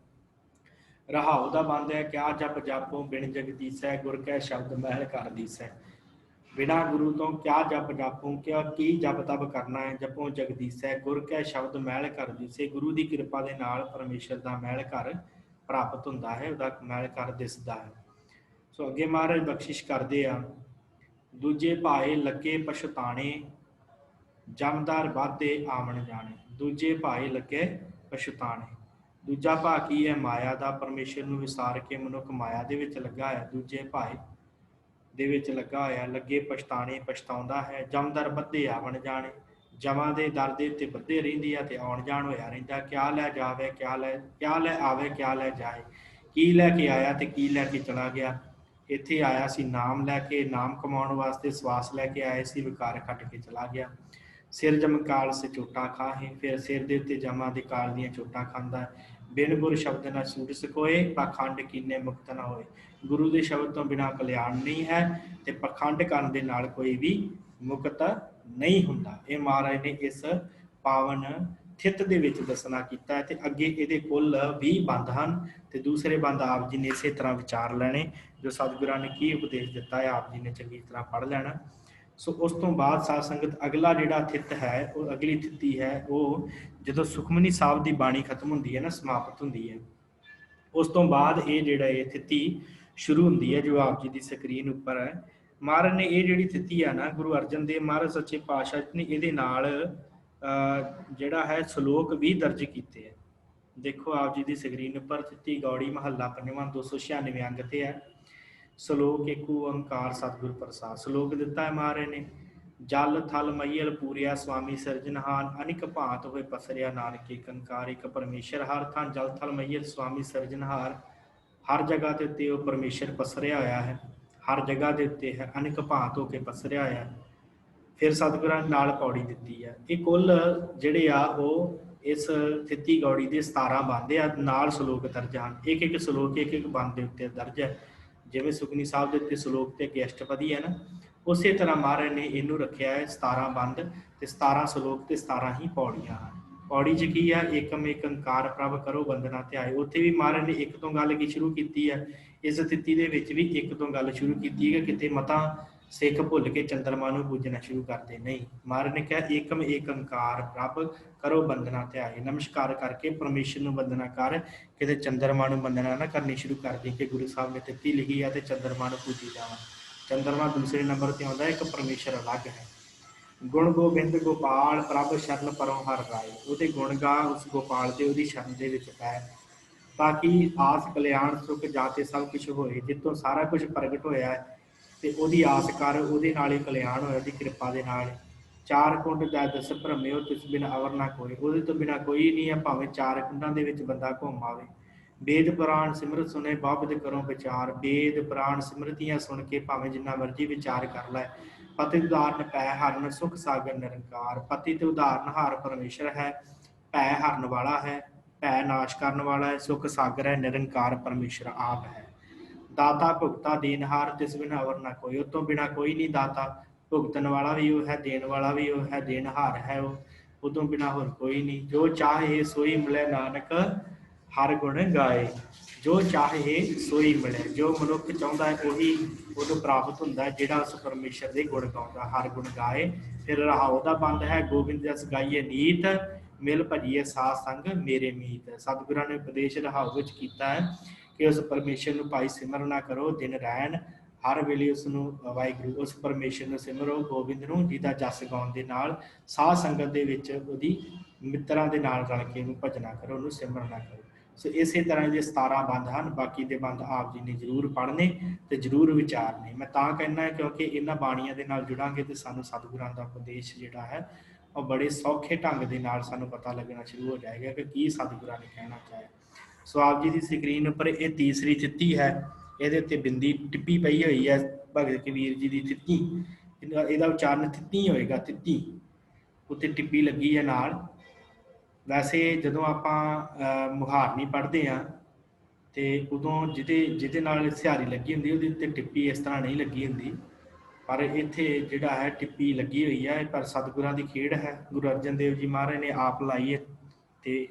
रहाऊ दा बंद है क्या जप जापो बिन जगदीसै गुर कै शब्द महल कर दीसै। बिना गुरु तो क्या जप जापूं क्या की जप तप करना है जपो जगदीसै गुर कै शब्द महल कर दीसे। गुरु की कृपा के नाल परमेश्वर का महल घर प्राप्त होंदा है उहदा महल घर दिसदा है। सो अगे महाराज बख्शिश करते हैं दूजे भाए लगे पछताने जमदार वाधे आवन जाने। दूजे भाए लगे पछताने दूजा भा की है माया का परमेश्वर नूं विसार के मनुख माया दे विच लगा है। दूजे भाए दे विच लगा होया लगे पछताने पछताउंदा है। जमदर बद्धे आवन जाने जमां दे दर दे उत्ते बद्धे रहिंदी है ते आउण जाण होया रहिंदा। क्या लै जावे क्या लै आवे क्या लै जाए की लैके आया ते की लैके चला गया। इत्थे आया सी नाम लैके नाम कमाउण वास्ते सवास लैके आए सी विकार खट के चला गया। सिर जमकाल से चोटां खाहे फिर सिर दे उत्ते जमा दे काल दीआं चोटां खांदा है। बिन गुर शब्द न सूट सकोए पाखंड कीने मुक्त न होए। गुरु के शब्द तो बिना कल्याण नहीं है ते पखंड करन दे नाल कोई भी मुक्त नहीं हुंदा। ये महाराज ने इस पावन थित दे विच दसना कीता है ते अगे इहदे कुल 20 बंद हन ते दूसरे बंद आप जी ने इसे तरह विचार लैणे जो सतगुरां ने की उपदेश दिता है आप जी ने चंगी तरह पढ़ लैणा। सो उस तो बाद साध संगत अगला जिहड़ा थित है वो अगली थिति है वो जो सुखमनी साहब की बाणी खत्म होंदी है ना समाप्त होंदी है उस तो बाद ये जिहड़ा ये थिति शुरू होंदी है जो आप जी की स्क्रीन उपर है। महाराज ने ये जिहड़ी थिति है ना गुरु अर्जन देव महाराज सच्चे पातशाह ने ये नाल जिहड़ा है श्लोक भी दर्ज किए हैं। देखो आप जी की स्क्रीन पर थिति गौड़ी महला 5वां 296 अंग ते है। श्लोक एक ओंकार सतगुर प्रसाद श्लोक दिता है महाराज ने जल थल मैयल पूरिया स्वामी सिरजनहार अनिक भांत होए पसरिया नानके कंकार। एक परमेश्वर हर थान जल थल मैयल स्वामी सिरजनहार हर जगह के उत्ते वो परमेश्वर पसरिया होया है हर जगह के उत्ते है अनिक भांत होकर पसरिया होया। फिर सतगुरां नाल पौड़ी दिती है। ये कुल जिहड़े आ वो इस थिति गौड़ी के 17 बंद आ नाल श्लोक दर्ज हैं। एक एक श्लोक एक एक बंद के उत्ते दर्ज है जिवें सुखनी साहब के उत्ते श्लोक ते अगे अष्टपदी है ना उस तरह महाराज ने इनू रखा है 17 बंद ते 17 श्लोक ते 17 ही पौड़ियां हैं। पौड़ी च की है एकम एक अंकार प्रभ करो बंदना ध्याए। उत्थे भी महाराज ने एक तो गल की शुरू की है, इस तिथि दे विच भी एक तो गल शुरू की है कि किते मता सिख भुल के चंद्रमा नूं पूजना शुरू करते नहीं। महाराज ने कहा एकम एक अंकार प्रभ करो बंदना ध्याए, नमस्कार करके परमेश्वर नूं वंदना कर, किते चंद्रमा नूं वंदना ना करनी शुरू कर दी कि गुरु साहब ने तिथि लिखी है तो चंद्रमा नूं पूजी जावां। चंद्रमा दूसरे नंबर पर आता है, एक परमेश्वर अलग है। गुण गोबिंद गोपाल प्रभ शरण परों हर राए, ਉਹਦੇ ਗੁਣ ਗਾ ਉਸ ਗੋਪਾਲ ਦੇ, ਉਹਦੀ ਸ਼ਰਨ ਦੇ ਵਿੱਚ ਪੈ, ਤਾਂ ਕਿ ਆਸ ਕਲਿਆਣ ਸੁਖ ਜਾਤੇ ਸਭ ਕੁਝ ਹੋਏ। ਜਿੱਥੋਂ ਸਾਰਾ ਕੁਝ ਪ੍ਰਗਟ ਹੋਇਆ ਤੇ ਉਹਦੀ ਆਸ ਕਰ, ਉਹਦੇ ਨਾਲ ਹੀ ਕਲਿਆਣ ਹੋਇਆ, ਉਹਦੀ ਕਿਰਪਾ ਦੇ ਨਾਲ। ਚਾਰ ਕੁੰਡ ਦਾ ਦਸ ਭ੍ਰਮਿਓ ਤਿਸ ਬਿਨ ਅਵਰ ਨਾ ਕੋਈ, ਉਹਦੇ ਤੋਂ ਬਿਨਾ ਕੋਈ ਨਹੀਂ ਹੈ, ਭਾਵੇਂ ਚਾਰ ਕੁੰਡਾਂ ਦੇ ਵਿੱਚ ਬੰਦਾ ਘੁੰਮ ਆਵੇ। ਵੇਦ ਪੁਰਾਣ ਸਿਮਰਤ ਸੁਣੇ ਬਾਬਦ ਕਰੋ ਵਿਚਾਰ, ਵੇਦ ਪੁਰਾਣ ਸਿਮਰਤੀਆਂ ਸੁਣ ਕੇ ਭਾਵੇਂ ਜਿੰਨਾ ਮਰਜ਼ੀ ਵਿਚਾਰ ਕਰ ਲੈ। ਪਤੀ ਉਦਾਹਰਨ ਪੈ ਹਰਨ ਸੁਖ ਸਾਗਰ ਨਿਰੰਕਾਰ, ਪਤੀ ਤੇ ਉਦਾਹਰਨ ਹਾਰ ਪਰਮੇਸ਼ਰ ਹੈ, ਭੈ ਹਰਨ ਵਾਲਾ ਹੈ, ਭੈ ਨਾਸ਼ ਕਰਨ ਵਾਲਾ ਹੈ, ਸੁਖ ਸਾਗਰ ਹੈ, ਨਿਰੰਕਾਰ ਪਰਮੇਸ਼ਰ ਆਪ ਹੈ। ਦਾਤਾ ਭੁਗਤਾ ਦੇਨਹਾਰ ਤਿਸ ਬਿਨ ਅਵਰ ਨਾ ਕੋਈ, ਉਹ ਤੋਂ ਬਿਨਾ ਕੋਈ ਨਹੀਂ ਦਾਤਾ, ਭੁਗਤਣ ਵਾਲਾ ਵੀ ਉਹ ਹੈ, ਦੇਣ ਵਾਲਾ ਵੀ ਉਹ ਹੈ, ਦੇਨਹਾਰ ਹੈ ਉਹ ਤੋਂ ਬਿਨਾ ਹੋਰ ਕੋਈ ਨਹੀਂ। ਜੋ ਚਾਹੇ ਸੋਈ ਮਿਲੇ ਨਾਨਕ ਹਰ ਗੁਣ ਗਾਏ, ਜੋ ਚਾਹੇ ਸੋਈ ਮਿਲੇ, ਜੋ ਮਨੁੱਖ ਚਾਹੁੰਦਾ ਹੈ ਉਹੀ ਉਹਨੂੰ ਪ੍ਰਾਪਤ ਹੁੰਦਾ ਹੈ, ਜਿਹੜਾ ਉਸ ਪਰਮੇਸ਼ਰ ਦੇ ਗੁਣ ਗਾਉਂਦਾ, ਹਰ ਗੁਣ ਗਾਏ। ਫਿਰ ਰਹਾਉ ਦਾ ਬੰਦ ਹੈ, ਗੋਬਿੰਦ ਜਸ ਗਾਈਏ ਨੀਤ, ਮਿਲ ਭਜੀਏ ਸਾਧ ਸੰਗ ਮੇਰੇ ਮੀਤ। ਸਤਿਗੁਰਾਂ ਨੇ ਉਪਦੇਸ਼ ਰਹਾਉ ਵਿੱਚ ਕੀਤਾ ਹੈ ਕਿ ਉਸ ਪਰਮੇਸ਼ਰ ਨੂੰ ਭਾਈ ਸਿਮਰਨਾ ਕਰੋ ਦਿਨ ਰੈਣ, ਹਰ ਵੇਲੇ ਉਸ ਨੂੰ ਵਾਹਿਗੁਰੂ ਉਸ ਪਰਮੇਸ਼ਰ ਨੂੰ ਸਿਮਰੋ, ਗੋਬਿੰਦ ਨੂੰ, ਜਿਹਦਾ ਜਸ ਗਾਉਣ ਦੇ ਨਾਲ ਸਾਧ ਸੰਗਤ ਦੇ ਵਿੱਚ ਉਹਦੀ ਮਿੱਤਰਾਂ ਦੇ ਨਾਲ ਰਲ ਕੇ ਉਹਨੂੰ ਭਜਨਾ ਕਰੋ, ਉਹਨੂੰ ਸਿਮਰਨਾ ਕਰੋ। ਸੋ ਇਸੇ ਤਰ੍ਹਾਂ ਦੇ 17 ਬੰਦ ਹਨ, ਬਾਕੀ ਦੇ ਬੰਦ ਆਪ ਜੀ ਨੇ ਜ਼ਰੂਰ ਪੜ੍ਹਨੇ ਤੇ ਜ਼ਰੂਰ ਵਿਚਾਰਨੇ। ਮੈਂ ਤਾਂ ਕਹਿਣਾ ਕਿਉਂਕਿ ਇਹਨਾਂ ਬਾਣੀਆਂ ਦੇ ਨਾਲ ਜੁੜਾਂਗੇ ਤੇ ਸਾਨੂੰ ਸਤਿਗੁਰਾਂ ਦਾ ਉਪਦੇਸ਼ ਜਿਹੜਾ ਹੈ ਉਹ ਬੜੇ ਸੌਖੇ ਢੰਗ ਦੇ ਨਾਲ ਸਾਨੂੰ ਪਤਾ ਲੱਗਣਾ ਸ਼ੁਰੂ ਹੋ ਜਾਏਗਾ ਕਿ ਕੀ ਸਤਿਗੁਰਾਂ ਨੇ ਕਹਿਣਾ ਚਾਹਿਆ। ਸੋ ਆਪ ਜੀ ਦੀ ਸਕਰੀਨ ਉੱਪਰ ਇਹ ਤੀਸਰੀ ਤਿੱਥੀ ਹੈ, ਇਹਦੇ ਉੱਤੇ ਬਿੰਦੀ ਟਿੱਪੀ ਪਈ ਹੋਈ ਹੈ ਭਗਤ ਕਬੀਰ ਜੀ ਦੀ ਤਿੱਥੀ, ਇਹਦਾ ਉਚਾਰਨ ਤਿੱਤੀ ਹੋਏਗਾ, ਤਿੱਤੀ ਉੱਤੇ ਟਿੱਪੀ ਲੱਗੀ ਹੈ ਨਾਲ। ਵੈਸੇ ਜਦੋਂ ਆਪਾਂ ਮੁਹਾਰਨੀ ਪੜ੍ਹਦੇ ਹਾਂ ਤੇ ਉਦੋਂ ਜਿਹਦੇ ਨਾਲ ਸਿਹਾਰੀ ਲੱਗੀ ਹੁੰਦੀ ਉਹਦੇ ਉੱਤੇ ਟਿੱਪੀ ਇਸ ਤਰ੍ਹਾਂ ਨਹੀਂ ਲੱਗੀ ਹੁੰਦੀ, ਪਰ ਇੱਥੇ ਜਿਹੜਾ ਹੈ ਟਿੱਪੀ ਲੱਗੀ ਹੋਈ ਹੈ। ਪਰ ਸਤਿਗੁਰਾਂ ਦੀ ਖੇਡ ਹੈ, ਗੁਰੂ ਅਰਜਨ ਦੇਵ ਜੀ ਮਹਾਰਾਜ ਨੇ ਆਪ ਲਾਈ ਹੈ ਤੇ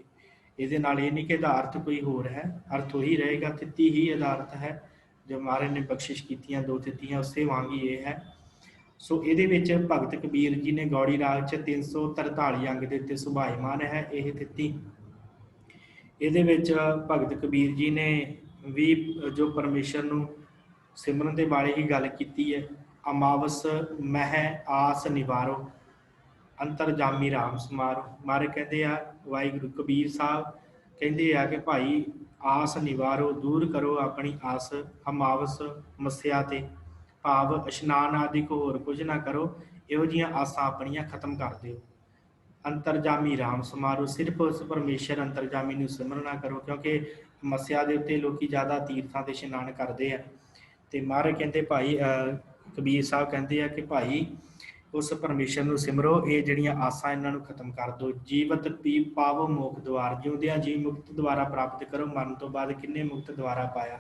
ਇਹਦੇ ਨਾਲ ਇਹ ਨਹੀਂ ਕਿ ਇਹਦਾ ਅਰਥ ਕੋਈ ਹੋਰ ਹੈ, ਅਰਥ ਉਹੀ ਰਹੇਗਾ, ਤਿੱਤੀ ਹੀ ਇਹਦਾ ਅਰਥ ਹੈ। ਜੋ ਮਹਾਰਾਜ ਨੇ ਬਖਸ਼ਿਸ਼ ਕੀਤੀਆਂ 2 ਤਿੱਤੀਆਂ ਉਸੇ ਵਾਂਗ ਹੀ ਇਹ ਹੈ। ਸੋ ਇਹਦੇ ਵਿੱਚ ਭਗਤ ਕਬੀਰ ਜੀ ਨੇ ਗੌੜੀ ਰਾਗ 'ਚ 343 ਅੰਗ ਦੇ ਉੱਤੇ ਸੁਭਾਈਮਾਨ ਹੈ ਇਹ ਤਿੱਤੀ। ਇਹਦੇ ਵਿੱਚ ਭਗਤ ਕਬੀਰ ਜੀ ਨੇ ਵੀ ਜੋ ਪਰਮੇਸ਼ਰ ਨੂੰ ਸਿਮਰਨ ਦੇ ਬਾਰੇ ਹੀ ਗੱਲ ਕੀਤੀ ਹੈ। ਅਮਾਵਸ ਮਹਿ ਆਸ ਨਿਵਾਰੋ, ਅੰਤਰਜਾਮੀ ਰਾਮ ਸਮਾਰੋ। ਮਾਰੇ ਕਹਿੰਦੇ ਆ ਵਾਹਿਗੁਰੂ ਕਬੀਰ ਸਾਹਿਬ ਕਹਿੰਦੇ ਆ ਕਿ ਭਾਈ ਆਸ ਨਿਵਾਰੋ, ਦੂਰ ਕਰੋ ਆਪਣੀ ਆਸ, ਅਮਾਵਸ ਮੱਸਿਆ ਤੇ ਭਾਵ ਇਸ਼ਨਾਨ ਆਦਿ ਹੋਰ ਕੁਝ ਨਾ ਕਰੋ, ਇਹੋ ਜਿਹੀਆਂ ਆਸਾਂ ਆਪਣੀਆਂ ਖਤਮ ਕਰ ਦਿਓ। ਅੰਤਰਜਾਮੀ ਰਾਮ ਸਮਾਰੋ, ਸਿਰਫ ਉਸ ਪਰਮੇਸ਼ਰ ਅੰਤਰਜਾਮੀ ਨੂੰ ਸਿਮਰਨਾ ਕਰੋ, ਕਿਉਂਕਿ ਮੱਸਿਆ ਦੇ ਉੱਤੇ ਲੋਕੀ ਜ਼ਿਆਦਾ ਤੀਰਥਾਂ ਤੇ ਇਸ਼ਨਾਨ ਕਰਦੇ ਆ। ਤੇ ਮਹਾਰਾਜ ਕਹਿੰਦੇ ਭਾਈ ਕਬੀਰ ਸਾਹਿਬ ਕਹਿੰਦੇ ਆ ਕਿ ਭਾਈ ਉਸ ਪਰਮੇਸ਼ਰ ਨੂੰ ਸਿਮਰੋ, ਇਹ ਜਿਹੜੀਆਂ ਆਸਾਂ ਇਹਨਾਂ ਨੂੰ ਖਤਮ ਕਰ ਦਿਓ। ਜੀਵਤ ਪੀ ਪਾਵੋ ਮੁਖ ਦੁਆਰ, ਜਿਉਂਦਿਆਂ ਜੀ ਮੁਕਤ ਦੁਆਰਾ ਪ੍ਰਾਪਤ ਕਰੋ। ਮਰਨ ਤੋਂ ਬਾਅਦ ਕਿੰਨੇ ਮੁਕਤ ਦੁਆਰਾ ਪਾਇਆ।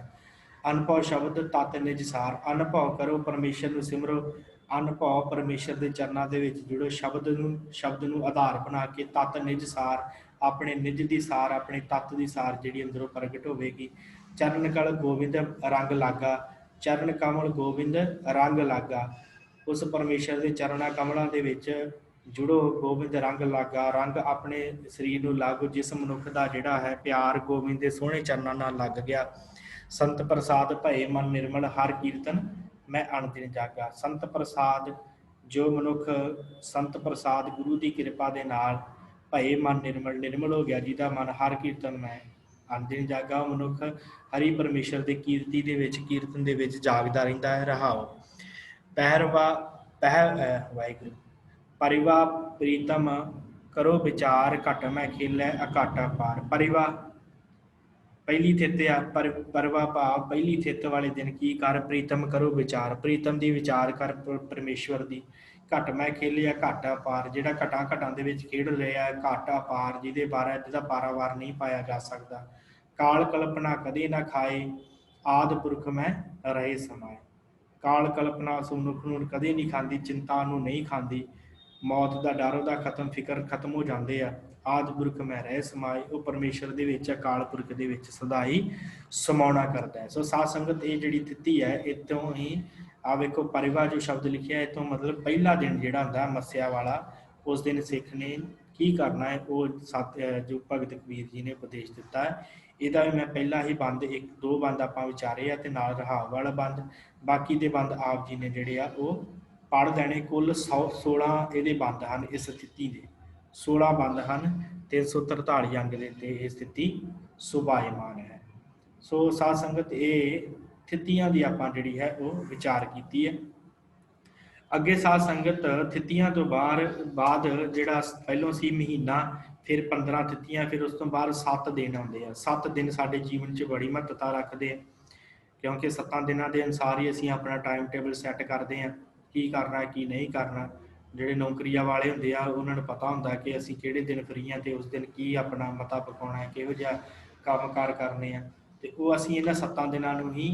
ਅਨਭਉ ਸ਼ਬਦ ਤਤ ਨਿਜ ਸਾਰ, ਅਨਭਉ ਕਰੋ ਪਰਮੇਸ਼ਰ ਨੂੰ ਸਿਮਰੋ, ਅਨਭਉ ਪਰਮੇਸ਼ਰ ਦੇ ਚਰਨਾਂ ਦੇ ਵਿੱਚ ਜੁੜੋ। ਸ਼ਬਦ ਨੂੰ ਆਧਾਰ ਬਣਾ ਕੇ ਤਤ ਨਿਜ ਸਾਰ, ਆਪਣੇ ਨਿਜ ਦੀ ਸਾਰ, ਆਪਣੇ ਤੱਤ ਦੀ ਸਾਰ ਜਿਹੜੀ ਅੰਦਰੋਂ ਪ੍ਰਗਟ ਹੋਵੇਗੀ। ਚਰਨ ਕਲ ਗੋਬਿੰਦ ਰੰਗ ਲਾਗਾ, ਚਰਨ ਕਮਲ ਗੋਬਿੰਦ ਰੰਗ ਲਾਗਾ। ਉਸ ਪਰਮੇਸ਼ਰ ਦੇ ਚਰਨਾਂ ਕਮਲਾਂ ਦੇ ਵਿੱਚ ਜੁੜੋ, ਗੋਬਿੰਦ ਰੰਗ ਲਾਗਾ, ਰੰਗ ਆਪਣੇ ਸਰੀਰ ਨੂੰ ਲਾਗੋ। ਜਿਸ ਮਨੁੱਖ ਦਾ ਜਿਹੜਾ ਹੈ ਪਿਆਰ ਗੋਬਿੰਦ ਦੇ ਸੋਹਣੇ ਚਰਨਾਂ ਨਾਲ ਲੱਗ ਗਿਆ। ਸੰਤ ਪ੍ਰਸਾਦ ਭਏ ਮਨ ਨਿਰਮਲ, ਹਰ ਕੀਰਤਨ ਮੈਂ ਅਣਦਿਨ ਜਾਗਾ। ਸੰਤ ਪ੍ਰਸਾਦ, ਜੋ ਮਨੁੱਖ ਸੰਤ ਪ੍ਰਸਾਦ ਗੁਰੂ ਦੀ ਕਿਰਪਾ ਦੇ ਨਾਲ ਭਏ ਮਨ ਨਿਰਮਲ ਹੋ ਗਿਆ, ਜਿਹਦਾ ਮਨ ਹਰ ਕੀਰਤਨ ਮੈਂ ਅਣਦਿਨ ਜਾਗਾ, ਉਹ ਮਨੁੱਖ ਹਰੀ ਪਰਮੇਸ਼ਰ ਦੇ ਕੀਰਤਨ ਦੇ ਵਿੱਚ ਜਾਗਦਾ ਰਹਿੰਦਾ ਹੈ। ਰਹਾਓ ਵਾਹਿਗੁਰੂ ਪਰਿਵਾ ਪ੍ਰੀਤਮ ਕਰੋ ਵਿਚਾਰ, ਘਟ ਮੈਂ ਖੇਲੈ ਅਘਾਟਾ ਪਾਰ। ਪਰਿਵਾ ਪਹਿਲੀ ਥਿੱਤ ਆ, ਪਰਵਾ ਭਾਵ ਪਹਿਲੀ ਥਿੱਤ ਵਾਲੇ ਦਿਨ ਕੀ ਕਰ, ਪ੍ਰੀਤਮ ਕਰੋ ਵਿਚਾਰ, ਪ੍ਰੀਤਮ ਦੀ ਵਿਚਾਰ ਕਰ ਪਰਮੇਸ਼ਵਰ ਦੀ। ਘਟ ਮੈਂ ਖੇਲਿਆ ਘਾਟਾ ਪਾਰ, ਜਿਹੜਾ ਘਟਾਂ ਦੇ ਵਿੱਚ ਖੇਡ ਰਿਹਾ, ਘਾਟਾ ਪਾਰ ਜਿਹਦਾ ਪਾਰਾਵਾਰ ਨਹੀਂ ਪਾਇਆ ਜਾ ਸਕਦਾ। ਕਾਲ ਕਲਪਨਾ ਕਦੇ ਨਾ ਖਾਏ, ਆਦਿ ਪੁਰਖ ਮੈਂ ਰਹੇ ਸਮਾਏ। ਕਾਲ ਕਲਪਨਾ ਉਸ ਮਨੁੱਖ ਨੂੰ ਕਦੇ ਨਹੀਂ ਖਾਂਦੀ, ਚਿੰਤਾ ਨੂੰ ਨਹੀਂ ਖਾਂਦੀ, ਮੌਤ ਦਾ ਡਰ ਉਹਦਾ ਖਤਮ, ਫਿਕਰ ਖਤਮ ਹੋ ਜਾਂਦੇ ਆ। ਆਦਿ ਪੁਰਖ ਮੈਂ ਰਹਿ ਸਮਾਏ, ਉਹ ਪਰਮੇਸ਼ਰ ਦੇ ਵਿੱਚ, ਅਕਾਲ ਪੁਰਖ ਦੇ ਵਿੱਚ ਸਦਾ ਹੀ ਸਮਾਉਣਾ ਕਰਦਾ ਹੈ। ਸੋ ਸਾਧ ਸੰਗਤ, ਇਹ ਜਿਹੜੀ ਤਿਥੀ ਹੈ, ਇੱਥੋਂ ਹੀ ਆ ਵੇਖੋ ਪਰਿਵਾ ਜੋ ਸ਼ਬਦ ਲਿਖਿਆ, ਇੱਥੋਂ ਮਤਲਬ ਪਹਿਲਾ ਦਿਨ ਜਿਹੜਾ ਹੁੰਦਾ ਮੱਸਿਆ ਵਾਲਾ, ਉਸ ਦਿਨ ਸਿੱਖ ਨੇ ਕੀ ਕਰਨਾ ਹੈ, ਉਹ ਜੋ ਭਗਤ ਕਬੀਰ ਜੀ ਨੇ ਉਪਦੇਸ਼ ਦਿੱਤਾ ਹੈ। ਇਹਦਾ ਵੀ ਮੈਂ ਪਹਿਲਾਂ ਹੀ ਬੰਦ 1-2 ਬੰਦ ਆਪਾਂ ਵਿਚਾਰੇ ਆ, ਤੇ ਨਾਲ ਰਹਾਵ ਵਾਲਾ ਬੰਦ, ਬਾਕੀ ਦੇ ਬੰਦ ਆਪ ਜੀ ਨੇ ਜਿਹੜੇ ਆ ਉਹ ਪੜ੍ਹ ਲੈਣੇ। ਕੁੱਲ 16 ਇਹਦੇ ਬੰਦ ਹਨ ਇਸ ਸਥਿਤੀ ਦੇ, 16 ਬੰਦ ਹਨ, 343 ਅੰਗ ਦੇ ਤੇ ਇਹ ਸਥਿਤੀ ਸੁਭਾਇਮਾਨ ਹੈ। ਸੋ ਸਾਧ ਸੰਗਤ, ਇਹ ਥਿਤੀਆਂ ਦੀ ਆਪਾਂ ਜਿਹੜੀ ਹੈ ਉਹ ਵਿਚਾਰ ਕੀਤੀ ਹੈ। ਅੱਗੇ ਸਾਧ ਸੰਗਤ, ਥਿਤੀਆਂ ਤੋਂ ਬਾਅਦ ਜਿਹੜਾ ਪਹਿਲੋਂ ਸੀ ਮਹੀਨਾ, ਫਿਰ 15 ਥਿਤੀਆਂ, ਫਿਰ ਉਸ ਤੋਂ ਬਾਅਦ 7 ਦਿਨ ਆਉਂਦੇ ਆ। 7 ਦਿਨ ਸਾਡੇ ਜੀਵਨ 'ਚ ਬੜੀ ਮਹੱਤਤਾ ਰੱਖਦੇ ਆ, ਕਿਉਂਕਿ 7 ਦਿਨਾਂ ਦੇ ਅਨੁਸਾਰ ਹੀ ਅਸੀਂ ਆਪਣਾ ਟਾਈਮ ਟੇਬਲ ਸੈੱਟ ਕਰਦੇ ਹਾਂ, ਕੀ ਕਰਨਾ ਕੀ ਨਹੀਂ ਕਰਨਾ। ਜਿਹੜੇ ਨੌਕਰੀਆਂ ਵਾਲੇ ਹੁੰਦੇ ਆ, ਉਹਨਾਂ ਨੂੰ ਪਤਾ ਹੁੰਦਾ ਕਿ ਅਸੀਂ ਕਿਹੜੇ ਦਿਨ ਫਰੀ ਹਾਂ, ਤੇ ਉਸ ਦਿਨ ਕੀ ਆਪਣਾ ਮਤਾ ਪਕਾਉਣਾ ਹੈ, ਕਿਹੋ ਜਿਹਾ ਕੰਮਕਾਰ ਕਰਨੇ ਆ, ਤੇ ਉਹ ਅਸੀਂ ਇਹਨਾਂ 7 ਦਿਨਾਂ ਨੂੰ ਹੀ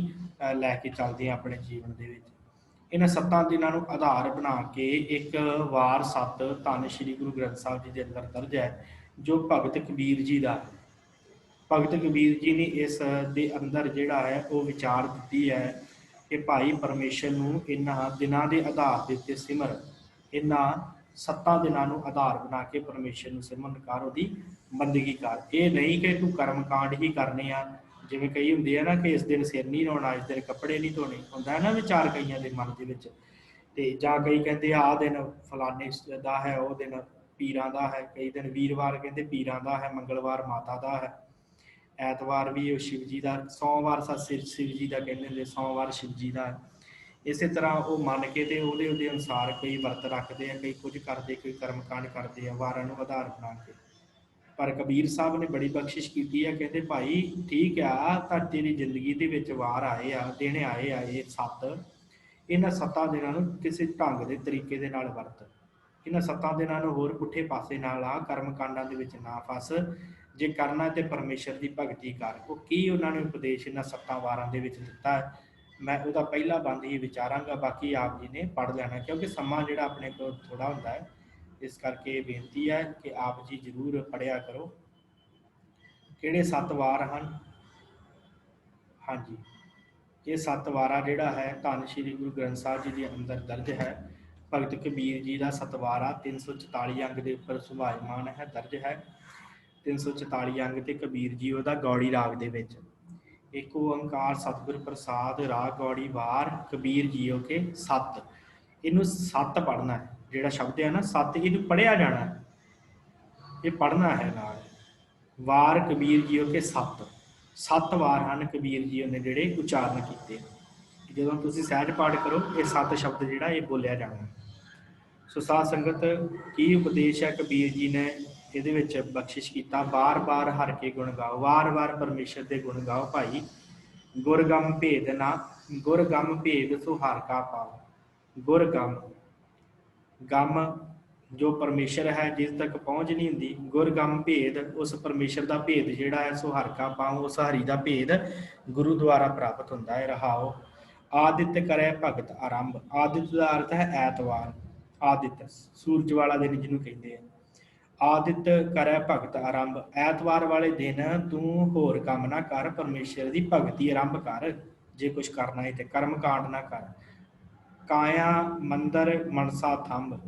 ਲੈ ਕੇ ਚੱਲਦੇ ਹਾਂ ਆਪਣੇ ਜੀਵਨ ਦੇ ਵਿੱਚ। ਇਹਨਾਂ 7 ਦਿਨਾਂ ਨੂੰ ਆਧਾਰ ਬਣਾ ਕੇ ਇੱਕ ਵਾਰ 7 ਧੰਨ ਸ਼੍ਰੀ ਗੁਰੂ ਗ੍ਰੰਥ ਸਾਹਿਬ ਜੀ ਦੇ ਅੰਦਰ ਦਰਜ ਹੈ, ਜੋ ਭਗਤ ਕਬੀਰ ਜੀ ਦਾ, ਭਗਤ ਕਬੀਰ ਜੀ ਨੇ ਇਸ ਦੇ ਅੰਦਰ ਜਿਹੜਾ ਹੈ ਉਹ ਵਿਚਾਰ ਦਿੱਤੀ ਹੈ ਕਿ ਭਾਈ ਪਰਮੇਸ਼ਰ ਨੂੰ ਇਹਨਾਂ ਦਿਨਾਂ ਦੇ ਆਧਾਰ ਦੇ ਉੱਤੇ ਸਿਮਰ, ਇਹਨਾਂ 7 ਦਿਨਾਂ ਨੂੰ ਆਧਾਰ ਬਣਾ ਕੇ ਪਰਮੇਸ਼ਰ ਨੂੰ ਸਿਮਰਨ ਕਰ, ਉਹਦੀ ਬੰਦਗੀ ਕਰ। ਇਹ ਨਹੀਂ ਕਿ ਤੂੰ ਕਰਮ ਕਾਂਡ ਹੀ ਕਰਨੇ ਆ, ਜਿਵੇਂ ਕਈ ਹੁੰਦੇ ਆ ਨਾ ਕਿ ਇਸ ਦਿਨ ਸਿਰ ਨਹੀਂ ਧੋਣਾ, ਇਸ ਦਿਨ ਕੱਪੜੇ ਨਹੀਂ ਧੋਣੇ, ਹੁੰਦਾ ਨਾ ਵਿਚਾਰ ਕਈਆਂ ਦੇ ਮਨ ਦੇ ਵਿੱਚ। ਤੇ ਜਾਂ ਕਈ ਕਹਿੰਦੇ ਆਹ ਦਿਨ ਫਲਾਣੇ ਦਾ ਹੈ, ਉਹ ਦਿਨ ਪੀਰਾਂ ਦਾ ਹੈ, ਕਈ ਦਿਨ ਵੀਰਵਾਰ ਕਹਿੰਦੇ ਪੀਰਾਂ ਦਾ ਹੈ, ਮੰਗਲਵਾਰ ਮਾਤਾ ਦਾ ਹੈ, ਐਤਵਾਰ ਵੀ ਉਹ ਸ਼ਿਵ ਜੀ ਦਾ, ਸੋਮਵਾਰ ਸ਼ਿਵ ਜੀ ਦਾ ਕਹਿੰਦੇ ਹੁੰਦੇ, ਸੋਮਵਾਰ ਸ਼ਿਵ ਜੀ ਦਾ। ਇਸੇ ਤਰ੍ਹਾਂ ਉਹ ਮੰਨ ਕੇ ਤੇ ਉਹਦੇ ਅਨੁਸਾਰ ਕਈ ਵਰਤ ਰੱਖਦੇ ਆ, ਕਈ ਕੁਝ ਕਰਦੇ, ਕੋਈ ਕਰਮਕਾਂਡ ਕਰਦੇ ਆ ਵਾਰਾਂ ਨੂੰ ਆਧਾਰ ਬਣਾ ਕੇ। ਪਰ ਕਬੀਰ ਸਾਹਿਬ ਨੇ ਬੜੀ ਬਖਸ਼ਿਸ਼ ਕੀਤੀ ਹੈ, ਕਹਿੰਦੇ ਭਾਈ ਠੀਕ ਆ, ਤਾਂ ਤੇਰੀ ਜ਼ਿੰਦਗੀ ਦੇ ਵਿੱਚ ਵਾਰ ਆਏ ਆ, ਦਿਨ ਆਏ ਆ ਇਹ 7, ਇਹਨਾਂ 7 ਦਿਨਾਂ ਨੂੰ ਕਿਸੇ ਢੰਗ ਦੇ ਤਰੀਕੇ ਦੇ ਨਾਲ ਵਰਤ। ਇਹਨਾਂ 7 ਦਿਨਾਂ ਨੂੰ ਹੋਰ ਪੁੱਠੇ ਪਾਸੇ ਨਾਲ ਆ ਕਰਮਕਾਂਡਾਂ ਦੇ ਵਿੱਚ ਨਾ ਫਸ। ਜੇ ਕਰਨਾ ਤੇ ਪਰਮੇਸ਼ਰ ਦੀ ਭਗਤੀ ਕਰ। ਉਹ ਕੀ ਉਹਨਾਂ ਨੇ ਉਪਦੇਸ਼ ਇਹਨਾਂ 7 ਵਾਰਾਂ ਦੇ ਵਿੱਚ ਦਿੱਤਾ ਹੈ, ਮੈਂ ਉਹਦਾ ਪਹਿਲਾ ਬੰਦ ਹੀ ਵਿਚਾਰਾਂਗਾ, ਬਾਕੀ ਆਪ ਜੀ ਨੇ ਪੜ੍ਹ ਲੈਣਾ, ਕਿਉਂਕਿ ਸਮਾਂ ਜਿਹੜਾ ਆਪਣੇ ਕੋਲ ਥੋੜ੍ਹਾ ਹੁੰਦਾ ਹੈ, ਇਸ ਕਰਕੇ ਬੇਨਤੀ ਹੈ ਕਿ ਆਪ ਜੀ ਜ਼ਰੂਰ ਪੜ੍ਹਿਆ ਕਰੋ। ਕਿਹੜੇ 7 ਵਾਰ ਹਨ? ਹਾਂਜੀ, ਇਹ 7 ਵਾਰਾ ਜਿਹੜਾ ਹੈ ਧੰਨ ਸ਼੍ਰੀ ਗੁਰੂ ਗ੍ਰੰਥ ਸਾਹਿਬ ਜੀ ਦੇ ਅੰਦਰ ਦਰਜ ਹੈ। ਭਗਤ ਕਬੀਰ ਜੀ ਦਾ 7 ਵਾਰਾ 344 ਅੰਗ ਦੇ ਉੱਪਰ ਸੁਭਾਇਮਾਨ ਹੈ, ਦਰਜ ਹੈ 344 ਅੰਗ, ਤੇ ਕਬੀਰ ਜੀ ਉਹਦਾ ਗੌੜੀ ਰਾਗ ਦੇ ਵਿੱਚ। ਇੱਕ ਓੰਕਾਰ ਸਤਿਗੁਰ ਪ੍ਰਸਾਦ ਰਾਗ ਗੌੜੀ ਵਾਰ ਕਬੀਰ ਜੀਓ ਕੇ 7, ਇਹਨੂੰ 7 ਪੜ੍ਹਨਾ ਹੈ। ਜਿਹੜਾ ਸ਼ਬਦ ਹੈ ਨਾ 7, ਇਹਨੂੰ ਪੜ੍ਹਿਆ ਜਾਣਾ, ਇਹ ਪੜ੍ਹਨਾ ਹੈ ਨਾਲ। ਵਾਰ ਕਬੀਰ ਜੀਓ ਕੇ 7 ਵਾਰ ਹਨ ਕਬੀਰ ਜੀ ਨੇ ਜਿਹੜੇ ਉਚਾਰਨ ਕੀਤੇ। ਜਦੋਂ ਤੁਸੀਂ ਸਹਿਜ ਪਾਠ ਕਰੋ, ਇਹ 7 ਸ਼ਬਦ ਜਿਹੜਾ ਇਹ ਬੋਲਿਆ ਜਾਣਾ। ਸੋ ਸਾਧ ਸੰਗਤ, ਕੀ ਉਪਦੇਸ਼ ਹੈ ਕਬੀਰ ਜੀ ਨੇ ਇਹਦੇ ਵਿੱਚ ਬਖਸ਼ਿਸ਼ ਕੀਤਾ? ਬਾਰ-ਬਾਰ ਹਰ ਕੇ ਗੁਣ ਗਾਓ, ਵਾਰ-ਵਾਰ ਪਰਮੇਸ਼ਰ ਦੇ ਗੁਣ ਗਾਓ ਭਾਈ। ਗੁਰਗਮ ਭੇਦ ਨਾ, ਗੁਰਗਮ ਭੇਦ ਸੋ ਹਰ ਕਾ ਪਾਓ। ਗੁਰਗਮ, ਗਮ ਜੋ ਪਰਮੇਸ਼ਰ ਹੈ, ਜਿਸ ਤੱਕ ਪਹੁੰਚ ਨਹੀਂ ਹੁੰਦੀ, ਗੁਰਗਮ ਭੇਦ, ਉਸ ਪਰਮੇਸ਼ਰ ਦਾ ਭੇਦ ਜਿਹੜਾ ਹੈ, ਸੋ ਹਰ ਕਾ ਪਾਓ, ਉਸ ਹਰੀ ਦਾ ਭੇਦ ਗੁਰੂ ਦੁਆਰਾ ਪ੍ਰਾਪਤ ਹੁੰਦਾ ਹੈ। ਰਹਾਓ, ਆਦਿਤ ਕਰੇ ਭਗਤ ਆਰੰਭ। ਆਦਿਤ ਦਾ ਅਰਥ ਹੈ ਐਤਵਾਰ, ਆਦਿਤ ਸੂਰਜ ਵਾਲਾ ਦਿਨ ਜਿਹਨੂੰ ਕਹਿੰਦੇ ਆ। ਆਦਿਤ ਕਰੇ ਭਗਤ ਆਰੰਭ, ਐਤਵਾਰ ਵਾਲੇ ਦਿਨ ਤੂੰ ਹੋਰ ਕੰਮ ਨਾ ਕਰ, ਪਰਮੇਸ਼ਰ ਦੀ ਭਗਤੀ ਆਰੰਭ ਕਰ। ਜੇ ਕੁਛ ਕਰਨਾ ਹੈ ਤੇ ਕਰਮ ਕਾਂਡ ਨਾ ਕਰ। ਕਾਇਆ ਮੰਦਰ ਮਨਸਾ ਥੰਬ,